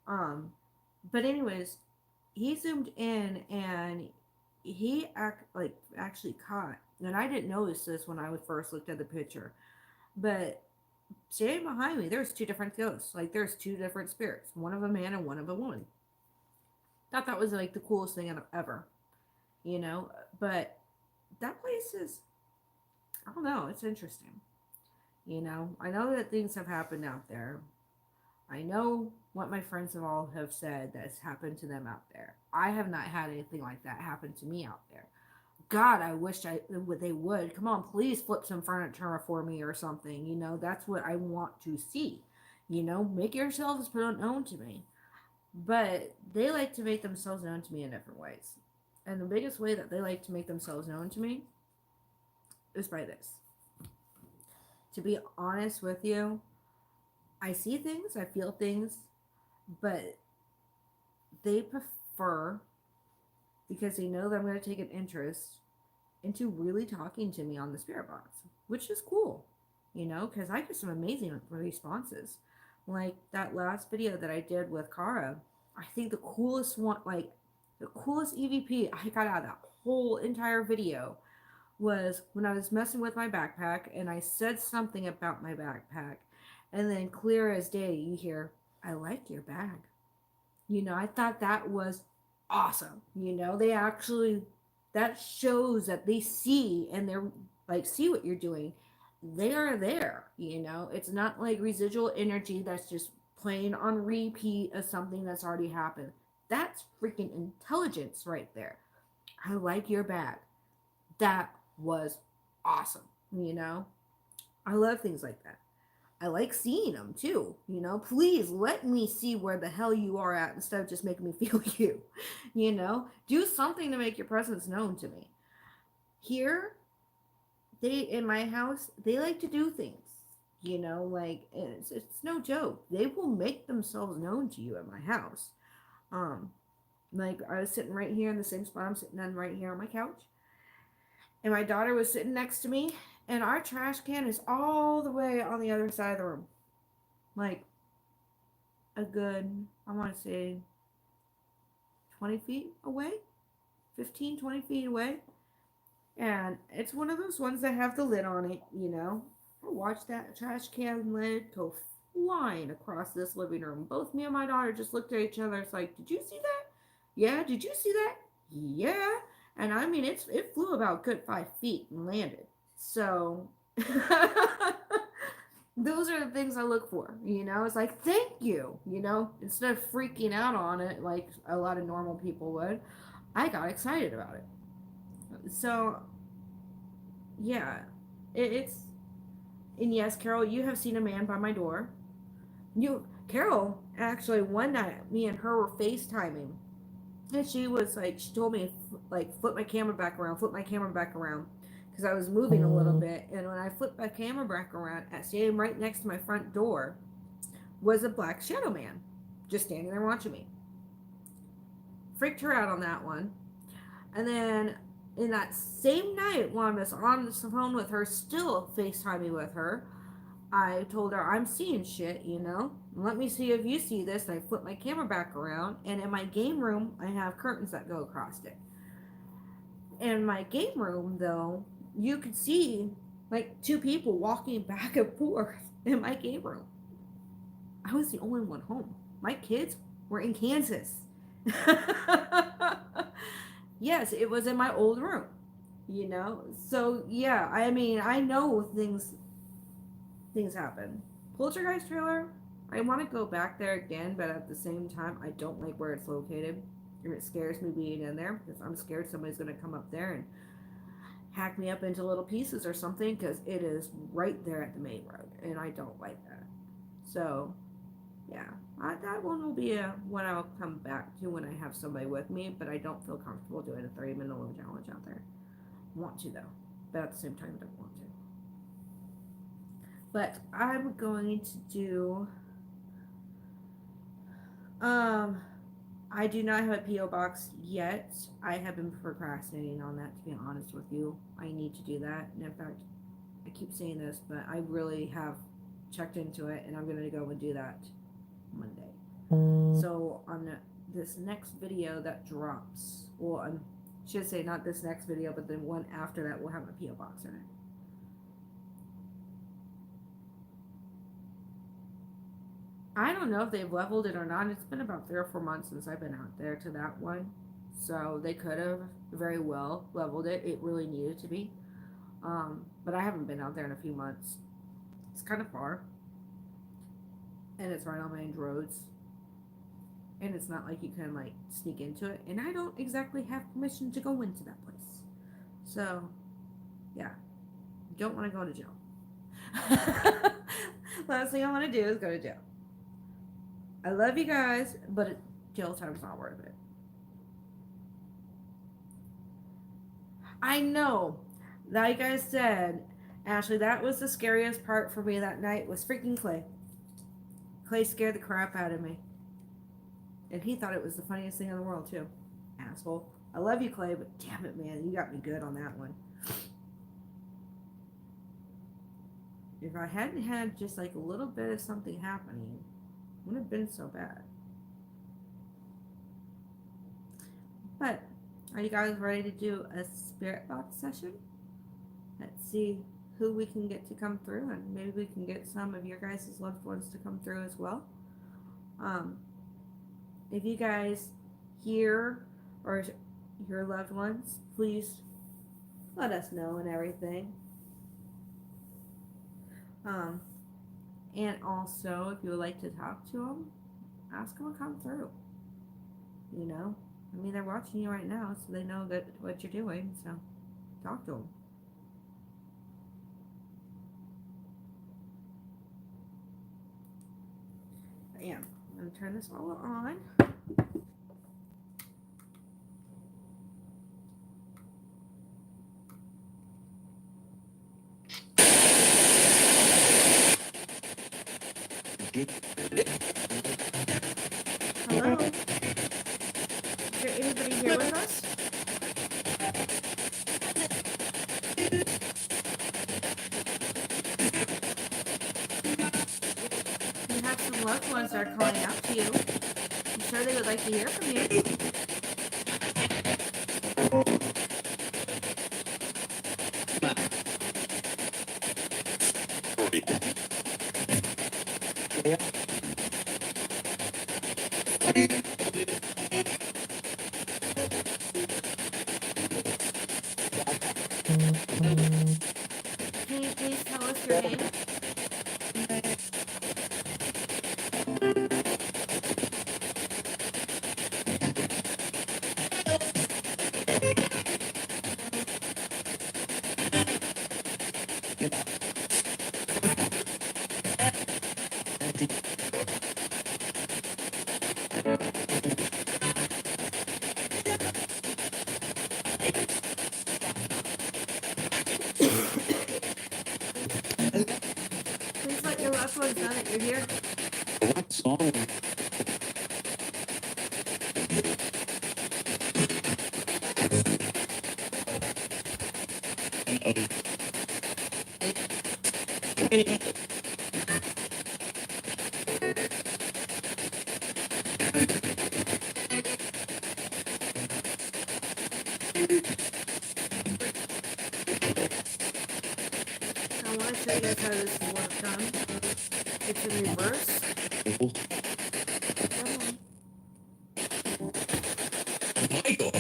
But anyways, he zoomed in and he actually caught, and I didn't notice this when I first looked at the picture, but standing behind me, there's two different ghosts. Like, there's two different spirits, one of a man and one of a woman. Thought that was like the coolest thing ever, you know. But that place is, I don't know, it's interesting. You know, I know that things have happened out there. I know what my friends have said that's happened to them out there. I have not had anything like that happen to me out there. God, I wish they would. Come on, please flip some furniture for me or something. You know, that's what I want to see. You know, make yourselves known to me. But they like to make themselves known to me in different ways. And the biggest way that they like to make themselves known to me is by this. To be honest with you, I see things, I feel things, but they prefer, because they know that I'm going to take an interest into really talking to me on the spirit box, which is cool, you know, because I get some amazing responses. Like that last video that I did with Kara, I think the coolest one, like the coolest EVP I got out of that whole entire video was when I was messing with my backpack and I said something about my backpack, and then clear as day you hear, "I like your bag." You know, I thought that was awesome. You know, they actually, that shows that they see, and they're like, see what you're doing. They are there, you know. It's not like residual energy that's just playing on repeat of something that's already happened. That's freaking intelligence right there. I like your bag. That was awesome, you know. I love things like that. I like seeing them too. You know, please let me see where the hell you are at instead of just making me feel you. You know, do something to make your presence known to me. Here, they in my house, they like to do things. You know, like it's no joke. They will make themselves known to you at my house. Um, like I was sitting right here in the same spot I'm sitting on right here on my couch, and my daughter was sitting next to me, and our trash can is all the way on the other side of the room, like a good, I want to say 20 feet away, 15, 20 feet away. And it's one of those ones that have the lid on it, you know. I watched that trash can lid go flying across this living room. Both me and my daughter just looked at each other. It's like, did you see that? Yeah, did you see that? Yeah. And I mean, it flew about good 5 feet and landed. So those are the things I look for, you know. It's like, thank you, you know, instead of freaking out on it like a lot of normal people would. I got excited about it. So yeah, it's, and yes, Carol, you have seen a man by my door. You, Carol, actually, one night, me and her were FaceTiming, and she was like, she told me, like, flip my camera back around, flip my camera back around, because I was moving a little bit, and when I flipped my camera back around, standing right next to my front door was a black shadow man, just standing there watching me. Freaked her out on that one. And then in that same night, when I was on the phone with her, still FaceTiming with her, I told her, I'm seeing shit, you know? Let me see if you see this. And I flip my camera back around, and in my game room, I have curtains that go across it. In my game room, though, you could see like two people walking back and forth in my game room. I was the only one home. My kids were in Kansas. Yes, it was in my old room, you know. So yeah, I mean, I know things happen. Poltergeist trailer, I want to go back there again, but at the same time, I don't like where it's located, and it scares me being in there because I'm scared somebody's going to come up there and hack me up into little pieces or something, because it is right there at the main road, and I don't like that. So yeah, that one will be a one I'll come back to when I have somebody with me, but I don't feel comfortable doing a 30-minute challenge out there. Want to though, but at the same time, don't want to. But I'm going to do. Um, I do not have a PO box yet. I have been procrastinating on that, to be honest with you. I need to do that, and in fact, I keep saying this, but I really have checked into it, and I'm going to go and do that Monday. So on this next video that drops, well, I should say not this next video, but the one after that will have a PO box in it. I don't know if they've leveled it or not. It's been about 3 or 4 months since I've been out there to that one, so they could have very well leveled it. It really needed to be, but I haven't been out there in a few months. It's kind of far, and it's right on main roads, and it's not like you can like sneak into it, and I don't exactly have permission to go into that place. So yeah, don't want to go to jail. Last thing I want to do is go to jail. I love you guys, but jail time's not worth it. I know, like I said, Ashley, that was the scariest part for me that night was freaking Clay. Clay scared the crap out of me. And he thought it was the funniest thing in the world, too. Asshole. I love you, Clay, but damn it, man, you got me good on that one. If I hadn't had just like a little bit of something happening, it wouldn't have been so bad. But are you guys ready to do a spirit box session? Let's see who we can get to come through, and maybe we can get some of your guys' loved ones to come through as well. If you guys hear or your loved ones, please let us know and everything. And also, if you would like to talk to them, ask them to come through. You know, I mean, they're watching you right now, so they know that what you're doing. So, talk to them. am. I'm going to turn this all on. Hello? Is there anybody here with us? You have some loved ones that are calling out to you. I'm sure they would like to hear from you. Can you please tell us your name? Please let your loved ones know that you're here. What song? I want to show you guys how this is work done. It's in reverse. Come on. Michael.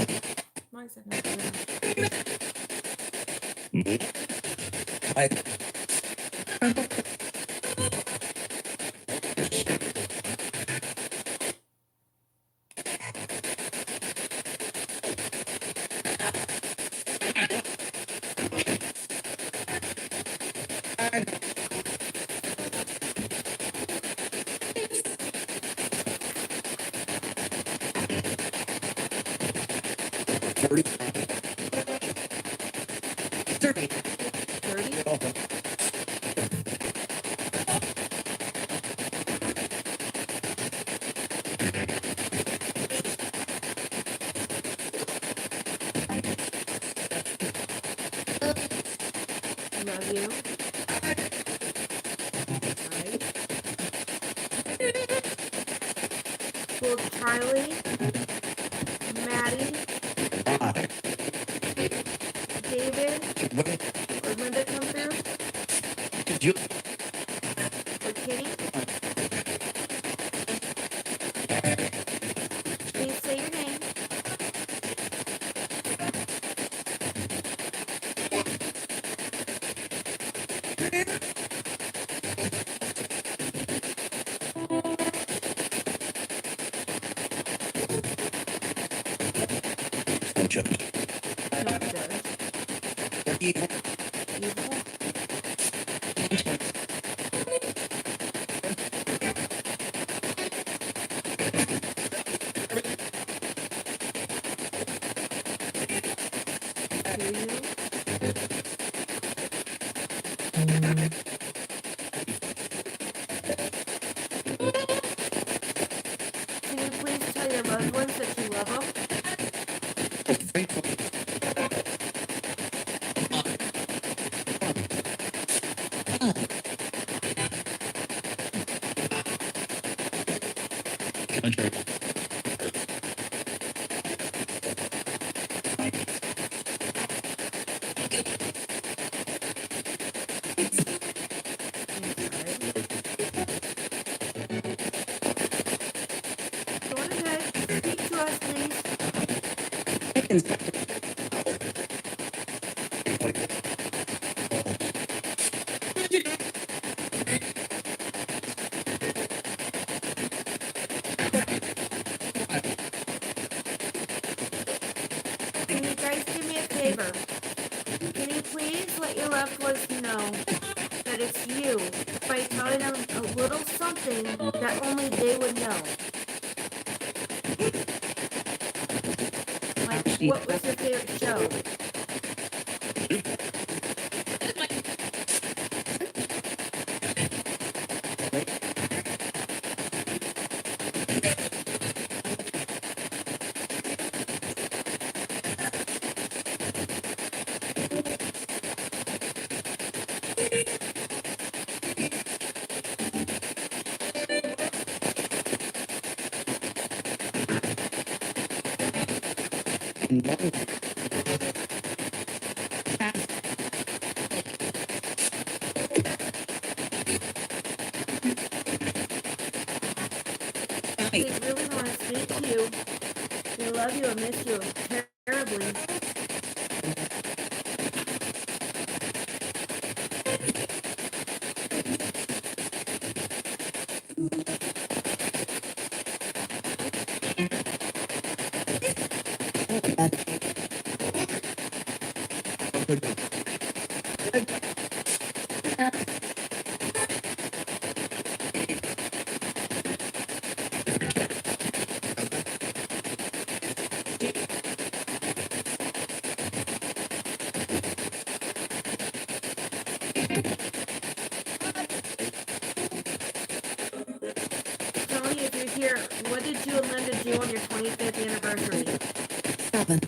My second. Thirty. 30? Love you. Alright. Will Charlie, Maddie, David, or Linda come through? Or Kitty? Please say your name. No, it does. Evil? Do you? Can you please tell your loved ones that you love them? Go on ahead. Speak to us, please. Can you guys do me a favor? Can you please let your loved ones know that it's you by telling them little something that only they would know. Like, what was your favorite show? They really want to speak to you. They love you and miss you terribly. Tony, if you're here, what did you and Linda do on your 25th anniversary? 7.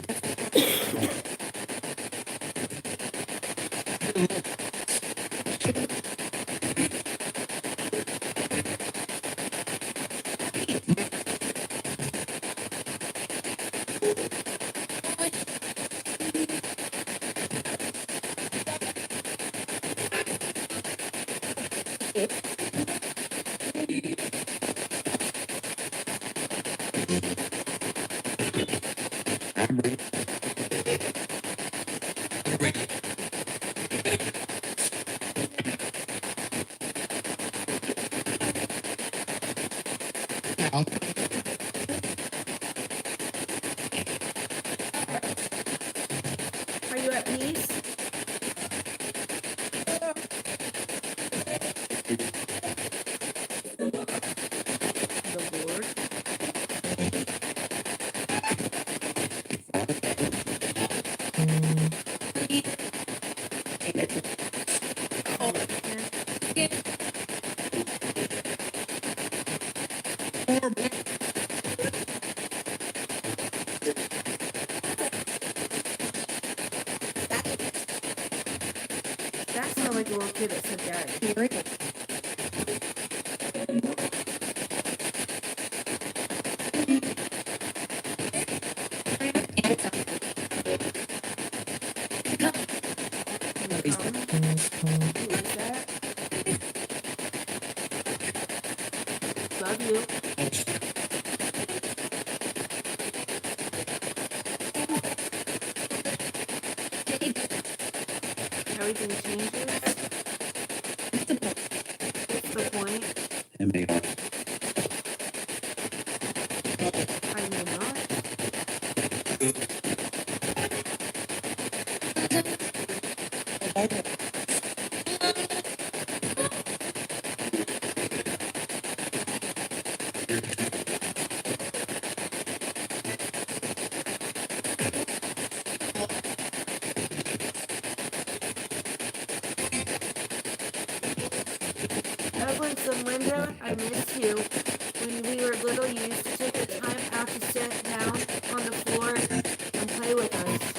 Are you at peace? The Lord. That sounded like a little kid that said daddy. Who is that? Love you. Everything changes. What's the point? I may not. Evelyn and Linda, I miss you. When we were little, you used to take the time out to sit down on the floor and play with us.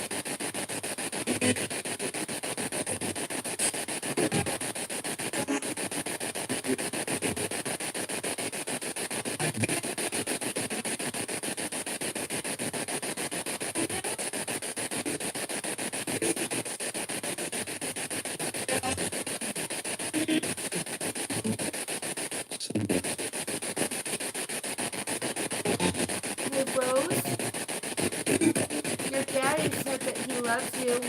Hey, Rose, your daddy said that he loves you.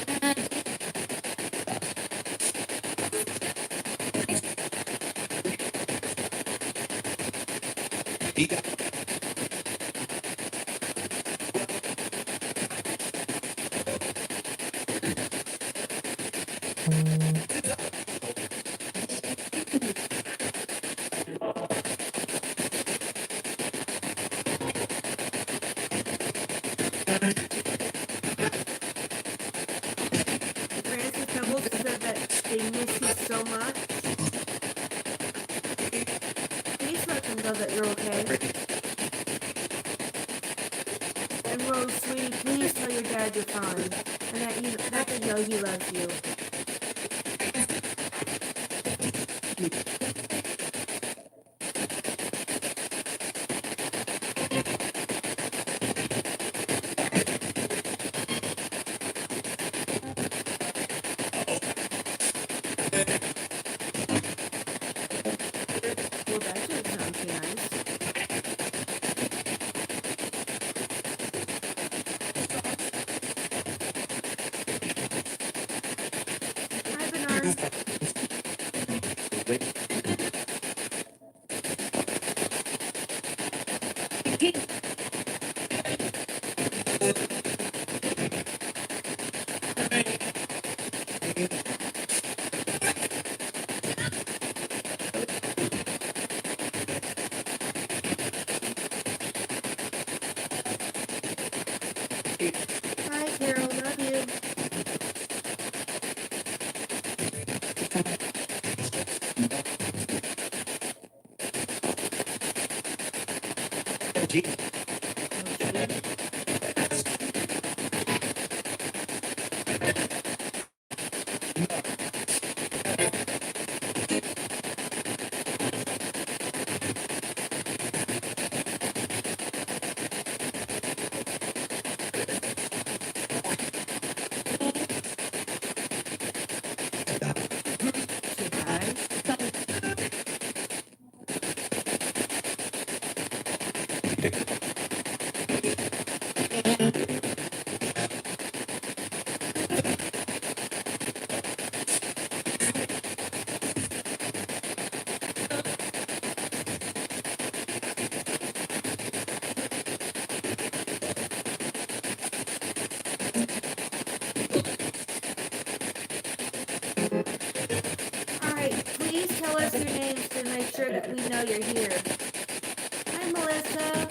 Francis Pebbles said that they miss you so much. Please let them know that you're okay. And Rose, sweetie, please tell your dad you're fine. And that they know he loves you. Well, that didn't sound too nice. Hi, Bernard. Hi, Carol. Love you. Say hi. Alright, please tell us your names to make sure that we know you're here. Hi, Melissa.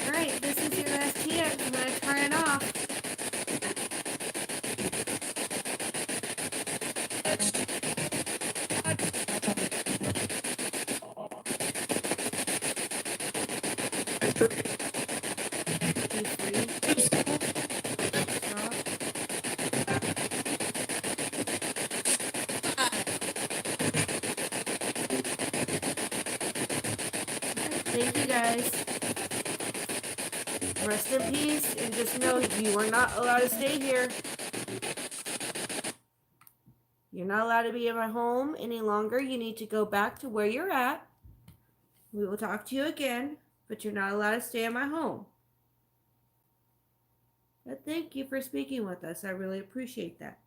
Alright, this is your last chance. I'm going to turn it off. Be free. Stop. Thank you, guys. Rest in peace, and just know you are not allowed to stay here. You're not allowed to be in my home any longer. You need to go back to where you're at. We will talk to you again, but you're not allowed to stay in my home. But thank you for speaking with us. I really appreciate that.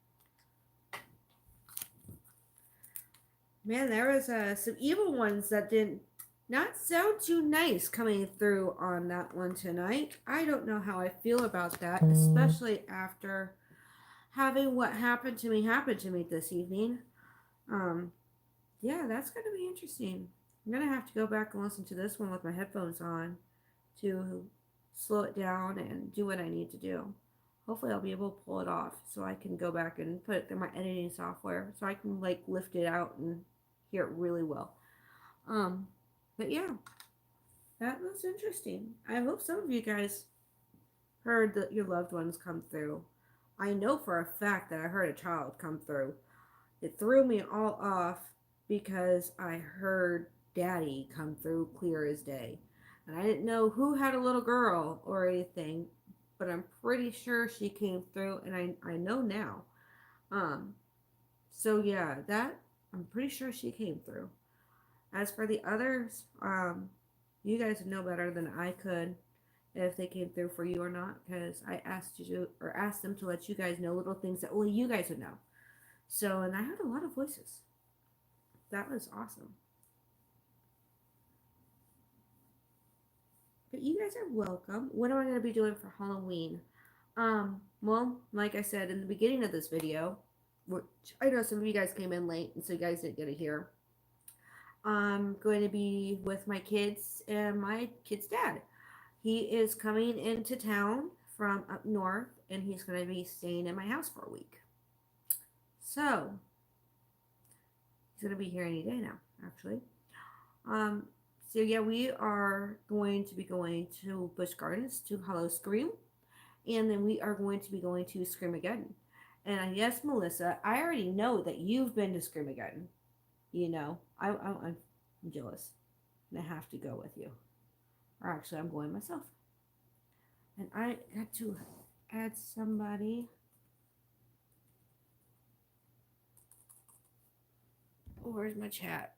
Man, there was some evil ones that did not sound too nice coming through on that one tonight. I don't know how I feel about that, especially after having what happened to me this evening. Yeah, that's gonna be interesting. I'm gonna have to go back and listen to this one with my headphones on to slow it down and do what I need to do. Hopefully I'll be able to pull it off so I can go back and put it through my editing software so I can like lift it out and hear it really well. But yeah, that was interesting. I hope some of you guys heard that your loved ones come through. I know for a fact that I heard a child come through. It threw me all off because I heard Daddy come through clear as day. And I didn't know who had a little girl or anything, but I'm pretty sure she came through, and I know now. Um, so yeah, that I'm pretty sure she came through. As for the others, you guys would know better than I could if they came through for you or not, because I asked you or asked them to let you guys know little things that only you guys would know. So, and I heard a lot of voices. That was awesome. But you guys are welcome. What am I going to be doing for Halloween? Well, like I said in the beginning of this video, which I know some of you guys came in late, and so you guys didn't get to hear. I'm going to be with my kids and my kid's dad. He is coming into town from up north, and he's going to be staying in my house for a week. So he's going to be here any day now, actually. Um, so yeah, we are going to be going to Busch Gardens to Hollow Scream, and then we are going to be going to Screamageddon. And yes, Melissa, I already know that you've been to Screamageddon. You know, I'm jealous, and I have to go with you. Or actually, I'm going myself. And I got to add somebody. Oh, where's my chat?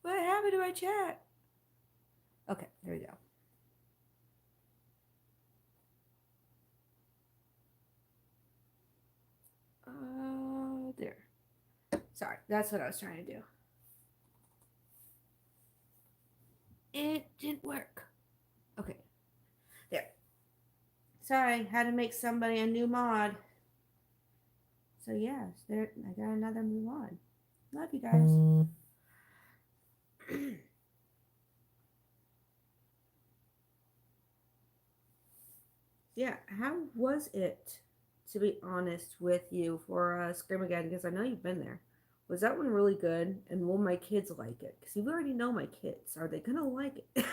What happened to my chat? Okay, there we go. There. Sorry, that's what I was trying to do. It didn't work. Okay, there. Sorry, had to make somebody a new mod. So yes, there. I got another new mod. Love you guys. Yeah, how was it, to be honest with you, for Screamageddon? Because I know you've been there. Was that one really good? And will my kids like it? Because you already know my kids. Are they gonna like it?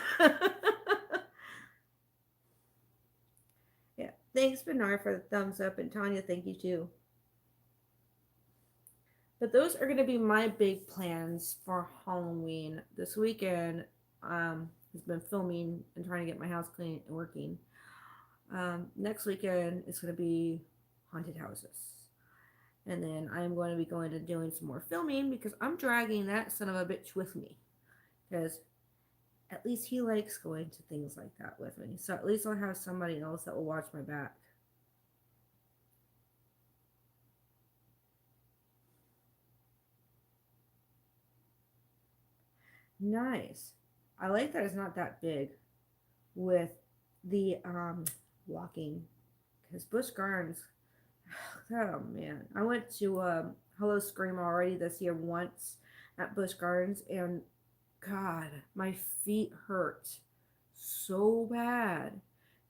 Yeah. Thanks, Bernard, for the thumbs up, and Tanya, thank you too. But those are gonna be my big plans for Halloween this weekend. Has been filming and trying to get my house clean and working. Next weekend is going to be haunted houses. And then I'm going to be going to doing some more filming because I'm dragging that son of a bitch with me. Because at least he likes going to things like that with me. So at least I'll have somebody else that will watch my back. Nice. I like that it's not that big with the walking. Because Busch Gardens, oh man, I went to Hello Scream already this year once at Busch Gardens, and God, my feet hurt so bad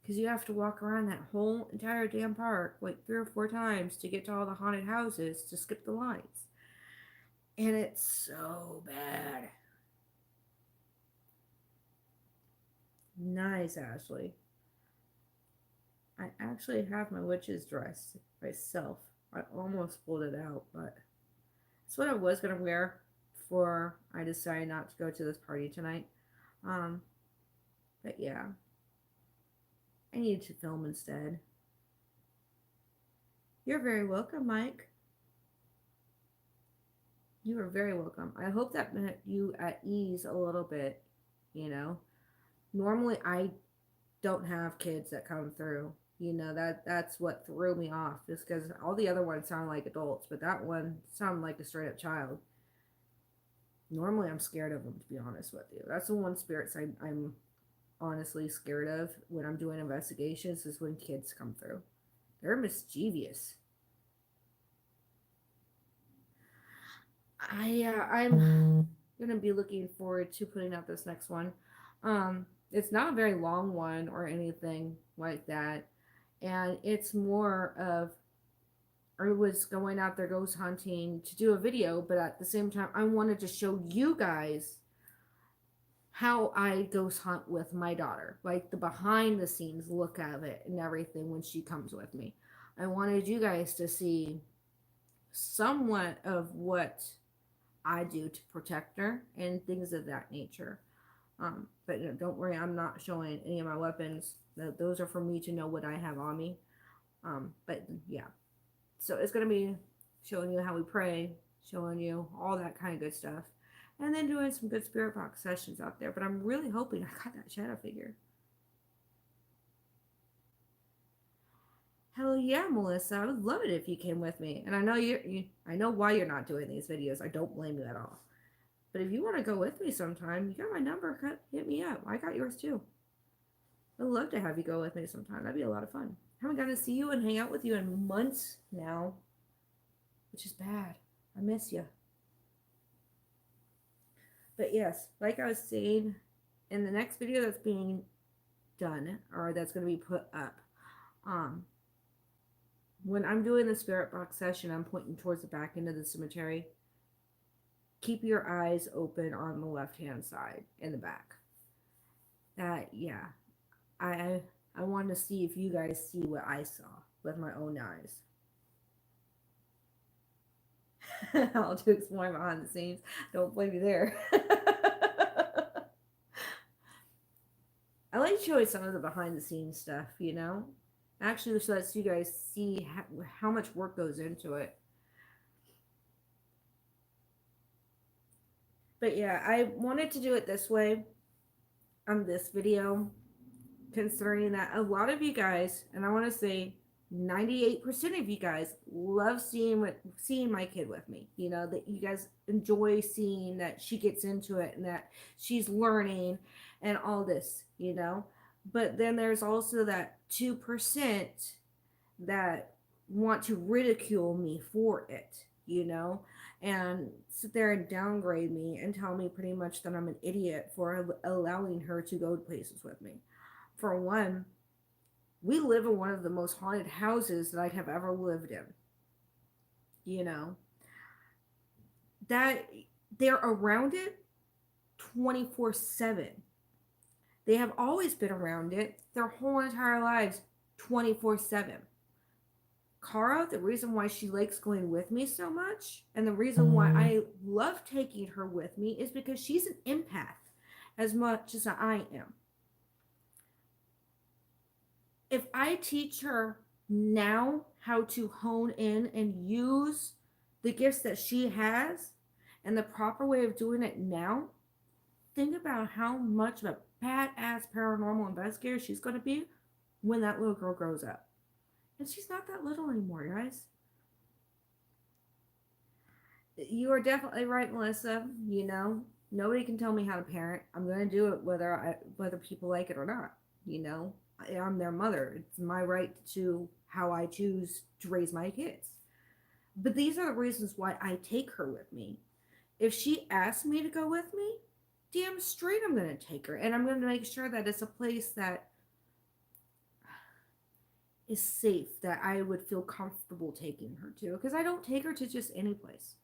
because you have to walk around that whole entire damn park like 3 or 4 times to get to all the haunted houses to skip the lines, and it's so bad. Nice, Ashley. I actually have my witch's dress myself. I almost pulled it out, but it's what I was gonna wear before I decided not to go to this party tonight. Um, but yeah, I needed to film instead. You're very welcome, Mike. You are very welcome. I hope that meant you at ease a little bit. You know, normally I don't have kids that come through. You know, that's what threw me off, just because all the other ones sound like adults, but that one sounded like a straight up child. Normally I'm scared of them, to be honest with you. That's the one spirits I'm honestly scared of when I'm doing investigations, is when kids come through. They're mischievous. I'm gonna be looking forward to putting out this next one. It's not a very long one or anything like that, and it's more of, I was going out there ghost hunting to do a video, but at the same time I wanted to show you guys how I ghost hunt with my daughter, like the behind the scenes look of it and everything when she comes with me. I wanted you guys to see somewhat of what I do to protect her and things of that nature. But don't worry, I'm not showing any of my weapons. Those are for me to know what I have on me. But yeah, so it's gonna be showing you how we pray, showing you all that kind of good stuff, and then doing some good spirit box sessions out there. But I'm really hoping I got that shadow figure. Hell yeah, Melissa! I would love it if you came with me. And I know I know why you're not doing these videos. I don't blame you at all. But if you want to go with me sometime, you got my number. Hit me up. I got yours too. I'd love to have you go with me sometime. That'd be a lot of fun. I haven't gotten to see you and hang out with you in months now, which is bad. I miss you. But yes, like I was saying, in the next video that's being done or that's going to be put up, um, when I'm doing the spirit box session, I'm pointing towards the back end of the cemetery. Keep your eyes open on the left hand side in the back. Yeah, I I wanted to see if you guys see what I saw with my own eyes. I'll do explain behind the scenes. Don't blame me there. I like showing some of the behind the scenes stuff, you know? Actually, this lets you guys see how much work goes into it. But yeah, I wanted to do it this way on this video, considering that a lot of you guys, and I want to say 98% of you guys love seeing my kid with me. You know, that you guys enjoy seeing that she gets into it and that she's learning and all this, you know. But then there's also that 2% that want to ridicule me for it, you know, and sit there and downgrade me and tell me pretty much that I'm an idiot for allowing her to go places with me. For one, we live in one of the most haunted houses that I have ever lived in. You know, that they're around it 24/7. They have always been around it their whole entire lives 24/7. Cara, the reason why she likes going with me so much, and the reason why I love taking her with me, is because she's an empath as much as I am. If I teach her now how to hone in and use the gifts that she has and the proper way of doing it now, think about how much of a badass paranormal investigator she's going to be when that little girl grows up. And she's not that little anymore, guys. You are definitely right, Melissa. You know, nobody can tell me how to parent. I'm going to do it whether people like it or not. You know, I'm their mother. It's my right to how I choose to raise my kids. But these are the reasons why I take her with me. If she asks me to go with me, damn straight I'm going to take her. And I'm going to make sure that it's a place that is safe, that I would feel comfortable taking her to. Because I don't take her to just any place.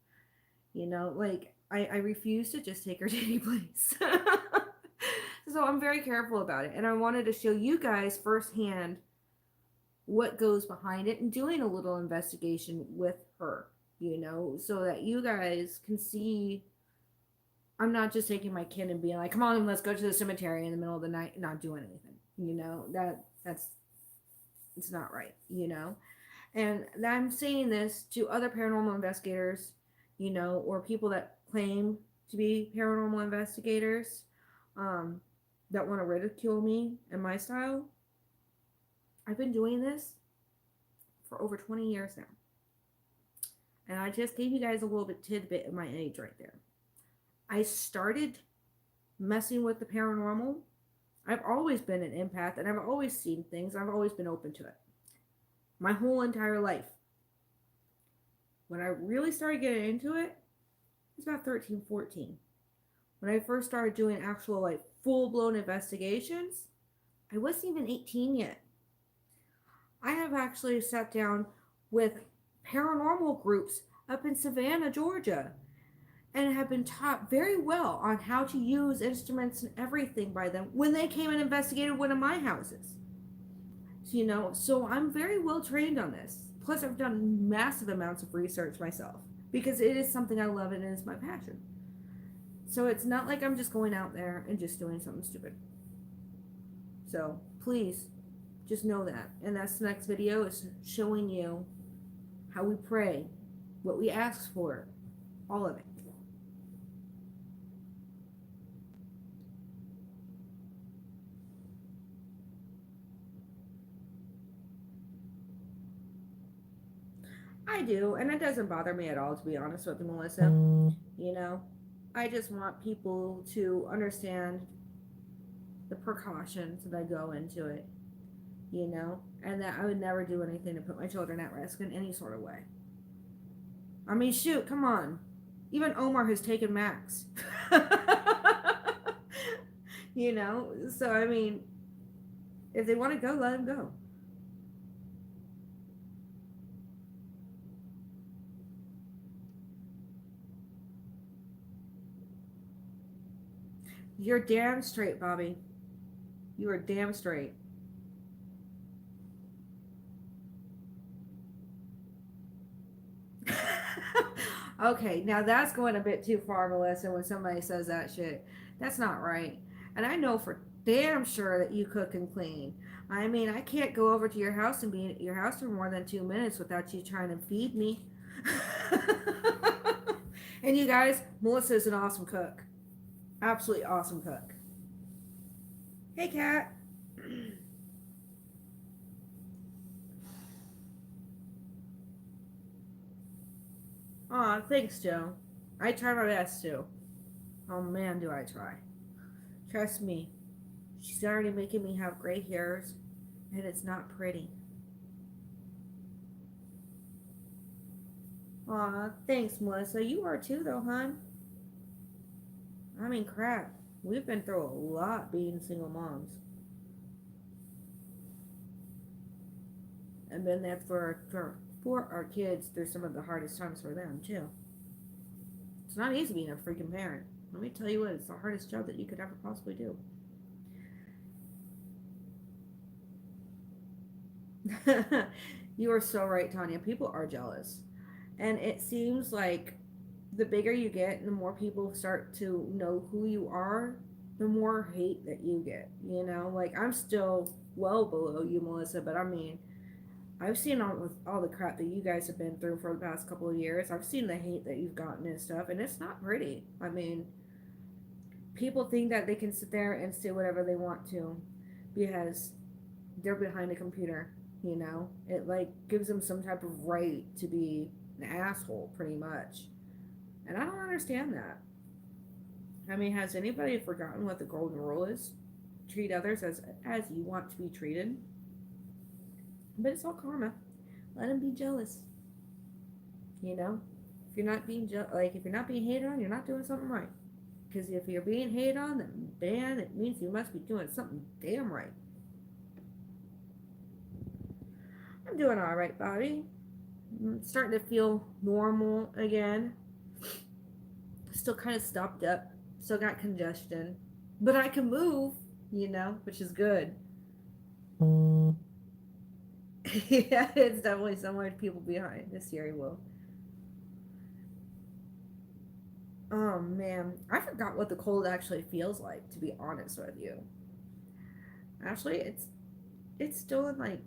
You know, like, I refuse to just take her to any place. So I'm very careful about it. And I wanted to show you guys firsthand what goes behind it and doing a little investigation with her, you know, so that you guys can see I'm not just taking my kid and being like, come on, let's go to the cemetery in the middle of the night and not doing anything. You know, that's it's not right, you know. And I'm saying this to other paranormal investigators, you know, or people that claim to be paranormal investigators, that want to ridicule me and my style. I've been doing this for over 20 years now. And I just gave you guys a little bit tidbit of my age right there. I started messing with the paranormal. I've always been an empath and I've always seen things. I've always been open to it. My whole entire life. When I really started getting into it, it was about 13, 14. When I first started doing actual, like, full-blown investigations, I wasn't even 18 yet. I have actually sat down with paranormal groups up in Savannah, Georgia, and have been taught very well on how to use instruments and everything by them when they came and investigated one of my houses. So, you know, so I'm very well trained on this. Plus, I've done massive amounts of research myself because it is something I love and it is my passion. So it's not like I'm just going out there and just doing something stupid. So please just know that. And that's the next video, is showing you how we pray, what we ask for, all of it. I do, and it doesn't bother me at all, to be honest with you, Melissa. You know, I just want people to understand the precautions that go into it, you know, and that I would never do anything to put my children at risk in any sort of way. I mean, shoot, come on. Even Omar has taken Max. You know, so I mean, if they want to go, let them go. You're damn straight, Bobby. You are damn straight. Okay, now that's going a bit too far, Melissa, when somebody says that shit. That's not right. And I know for damn sure that you cook and clean. I mean, I can't go over to your house and be at your house for more than 2 minutes without you trying to feed me. And you guys, Melissa is an awesome cook. Absolutely awesome cook. Hey, Kat. Aw, thanks, Joe. I try my best to. Oh man, do I try. Trust me, she's already making me have gray hairs, and it's not pretty. Aw, thanks, Melissa. You are too, though, hon. I mean, crap. We've been through a lot being single moms. And been there for our kids through some of the hardest times for them, too. It's not easy being a freaking parent. Let me tell you what, it's the hardest job that you could ever possibly do. You are so right, Tanya. People are jealous. And it seems like the bigger you get and the more people start to know who you are, the more hate that you get. You know, like I'm still well below you, Melissa, but I mean, I've seen all the crap that you guys have been through for the past couple of years. I've seen the hate that you've gotten and stuff, and it's not pretty. I mean, people think that they can sit there and say whatever they want to because they're behind a computer. You know, it like gives them some type of right to be an asshole, pretty much. And I don't understand that. I mean, has anybody forgotten what the golden rule is? Treat others as you want to be treated. But it's all karma. Let them be jealous. You know, if you're not being if you're not being hated on, you're not doing something right. Because if you're being hated on, then it means you must be doing something damn right. I'm doing all right, Bobby. I'm starting to feel normal again. Still kind of stopped up. Still got congestion, but I can move. You know, which is good. Yeah, it's definitely somewhere to people behind the steering wheel. Oh man, I forgot what the cold actually feels like. To be honest with you, actually, it's still in like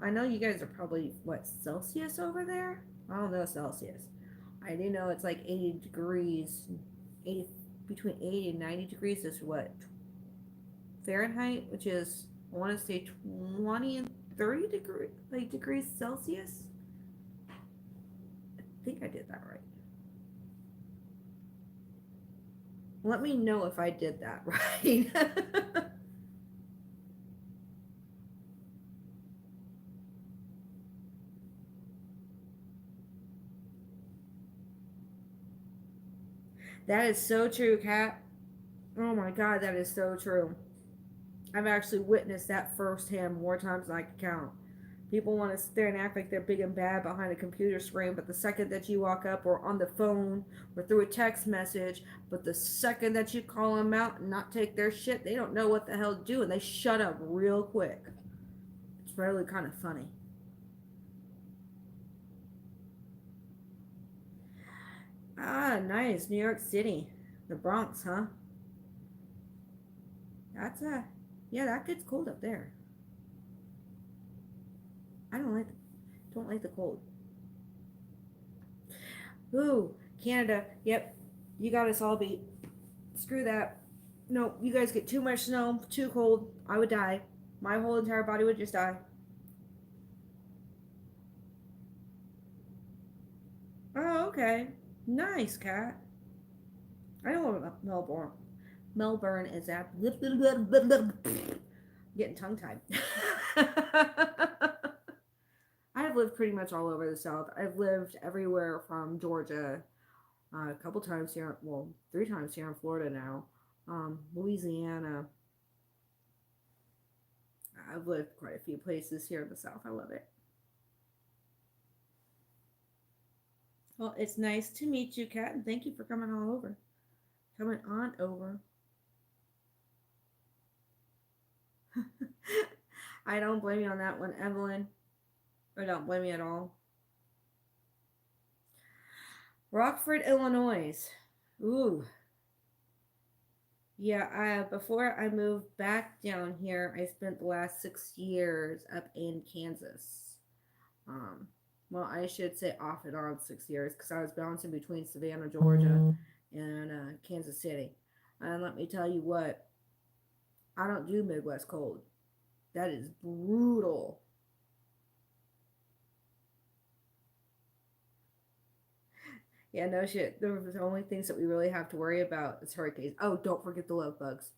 I know you guys are probably what Celsius over there. I don't know Celsius. I do know it's like 80 degrees, 80 between 80 and 90 degrees is what Fahrenheit, which is I want to say 20 and 30 degrees Celsius. I think I did that right. Let me know if I did that right. That is so true, Kat. Oh my god, that is so true. I've actually witnessed that firsthand more times than I can count. People want to sit there and act like they're big and bad behind a computer screen, but the second that you walk up or on the phone or through a text message, but the second that you call them out and not take their shit, they don't know what the hell to do and they shut up real quick. It's really kind of funny. Ah, nice. New York City. The Bronx, huh? That's yeah, that gets cold up there. I don't like the cold. Ooh, Canada. Yep. You got us all beat. Screw that. No, you guys get too much snow, too cold. I would die. My whole entire body would just die. Oh, okay. Nice, cat. I know about Melbourne. Melbourne is at. Getting tongue tied. I've lived pretty much all over the South. I've lived everywhere from Georgia, a couple times here, well, 3 times here in Florida now, Louisiana. I've lived quite a few places here in the South. I love it. Well, it's nice to meet you, Kat, and thank you for coming all over. Coming on over. I don't blame you on that one, Evelyn. I don't blame you at all. Rockford, Illinois. Ooh. Yeah, before I moved back down here, I spent the last 6 years up in Kansas. Um, well, I should say off and on 6 years because I was bouncing between Savannah, Georgia, and Kansas City. And let me tell you what, I don't do Midwest cold. That is brutal. Yeah, no shit. The only things that we really have to worry about is hurricanes. Oh, don't forget the love bugs.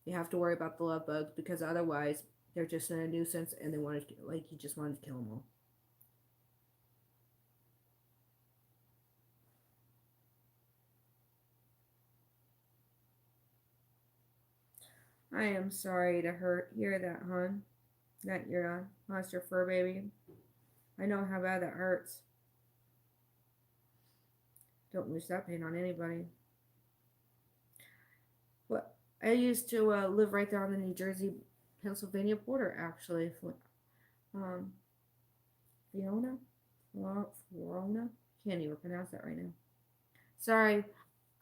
You have to worry about the love bugs because otherwise they're just a nuisance and they want to, like, you just wanted to kill them all. I am sorry to hear that, hon. That you lost your fur baby. I know how bad that hurts. Don't wish that pain on anybody. Well, I used to live right there on the New Jersey Pennsylvania border, actually. Um, Fiona? Florona? Can't even pronounce that right now. Sorry,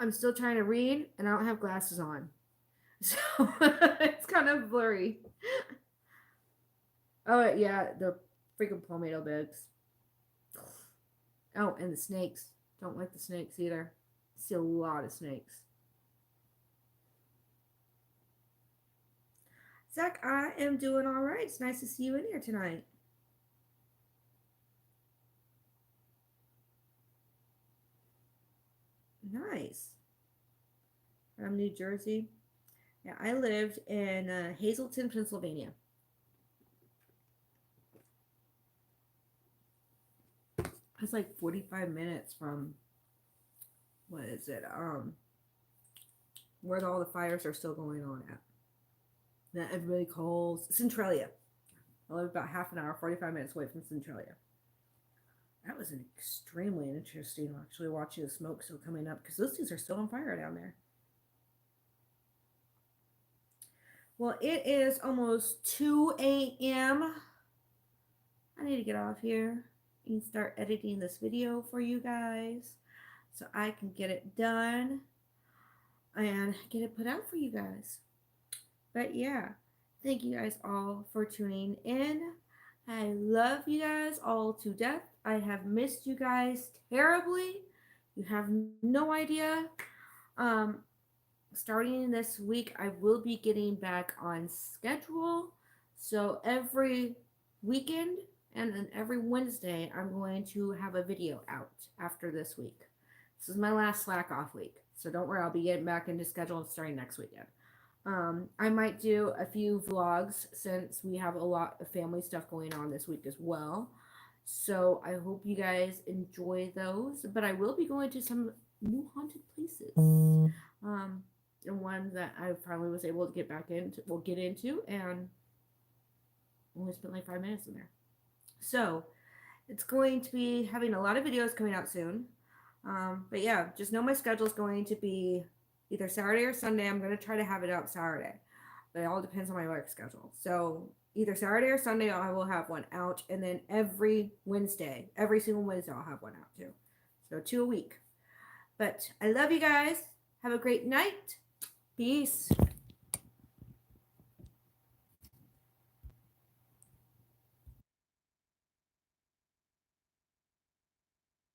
I'm still trying to read and I don't have glasses on. So it's kind of blurry. Oh, yeah, the freaking palmetto bugs. Oh, and the snakes. Don't like the snakes either. See a lot of snakes. Zach, I am doing all right. It's nice to see you in here tonight. Nice. From New Jersey. Yeah, I lived in Hazleton, Pennsylvania. It's like 45 minutes from, what is it? Where all the fires are still going on at. That everybody calls Centralia. I live about half an hour, 45 minutes away from Centralia. That was an extremely interesting, actually, watching the smoke still coming up because those things are still on fire down there. Well, it is almost 2 a.m. I need to get off here and start editing this video for you guys so I can get it done and get it put out for you guys. But yeah, thank you guys all for tuning in. I love you guys all to death. I have missed you guys terribly. You have no idea. Starting this week, I will be getting back on schedule. So every weekend and then every Wednesday, I'm going to have a video out after this week. This is my last slack off week. So don't worry, I'll be getting back into schedule starting next weekend. I might do a few vlogs since we have a lot of family stuff going on this week as well. So I hope you guys enjoy those. But I will be going to some new haunted places. And one that I finally was able to get back into, get into, and only spent like 5 minutes in there. So it's going to be having a lot of videos coming out soon. But yeah, just know my schedule is going to be either Saturday or Sunday. I'm going to try to have it out Saturday, but it all depends on my work schedule. So either Saturday or Sunday, I will have one out. And then every Wednesday, every single Wednesday, I'll have one out too. So 2 a week. But I love you guys. Have a great night. Peace.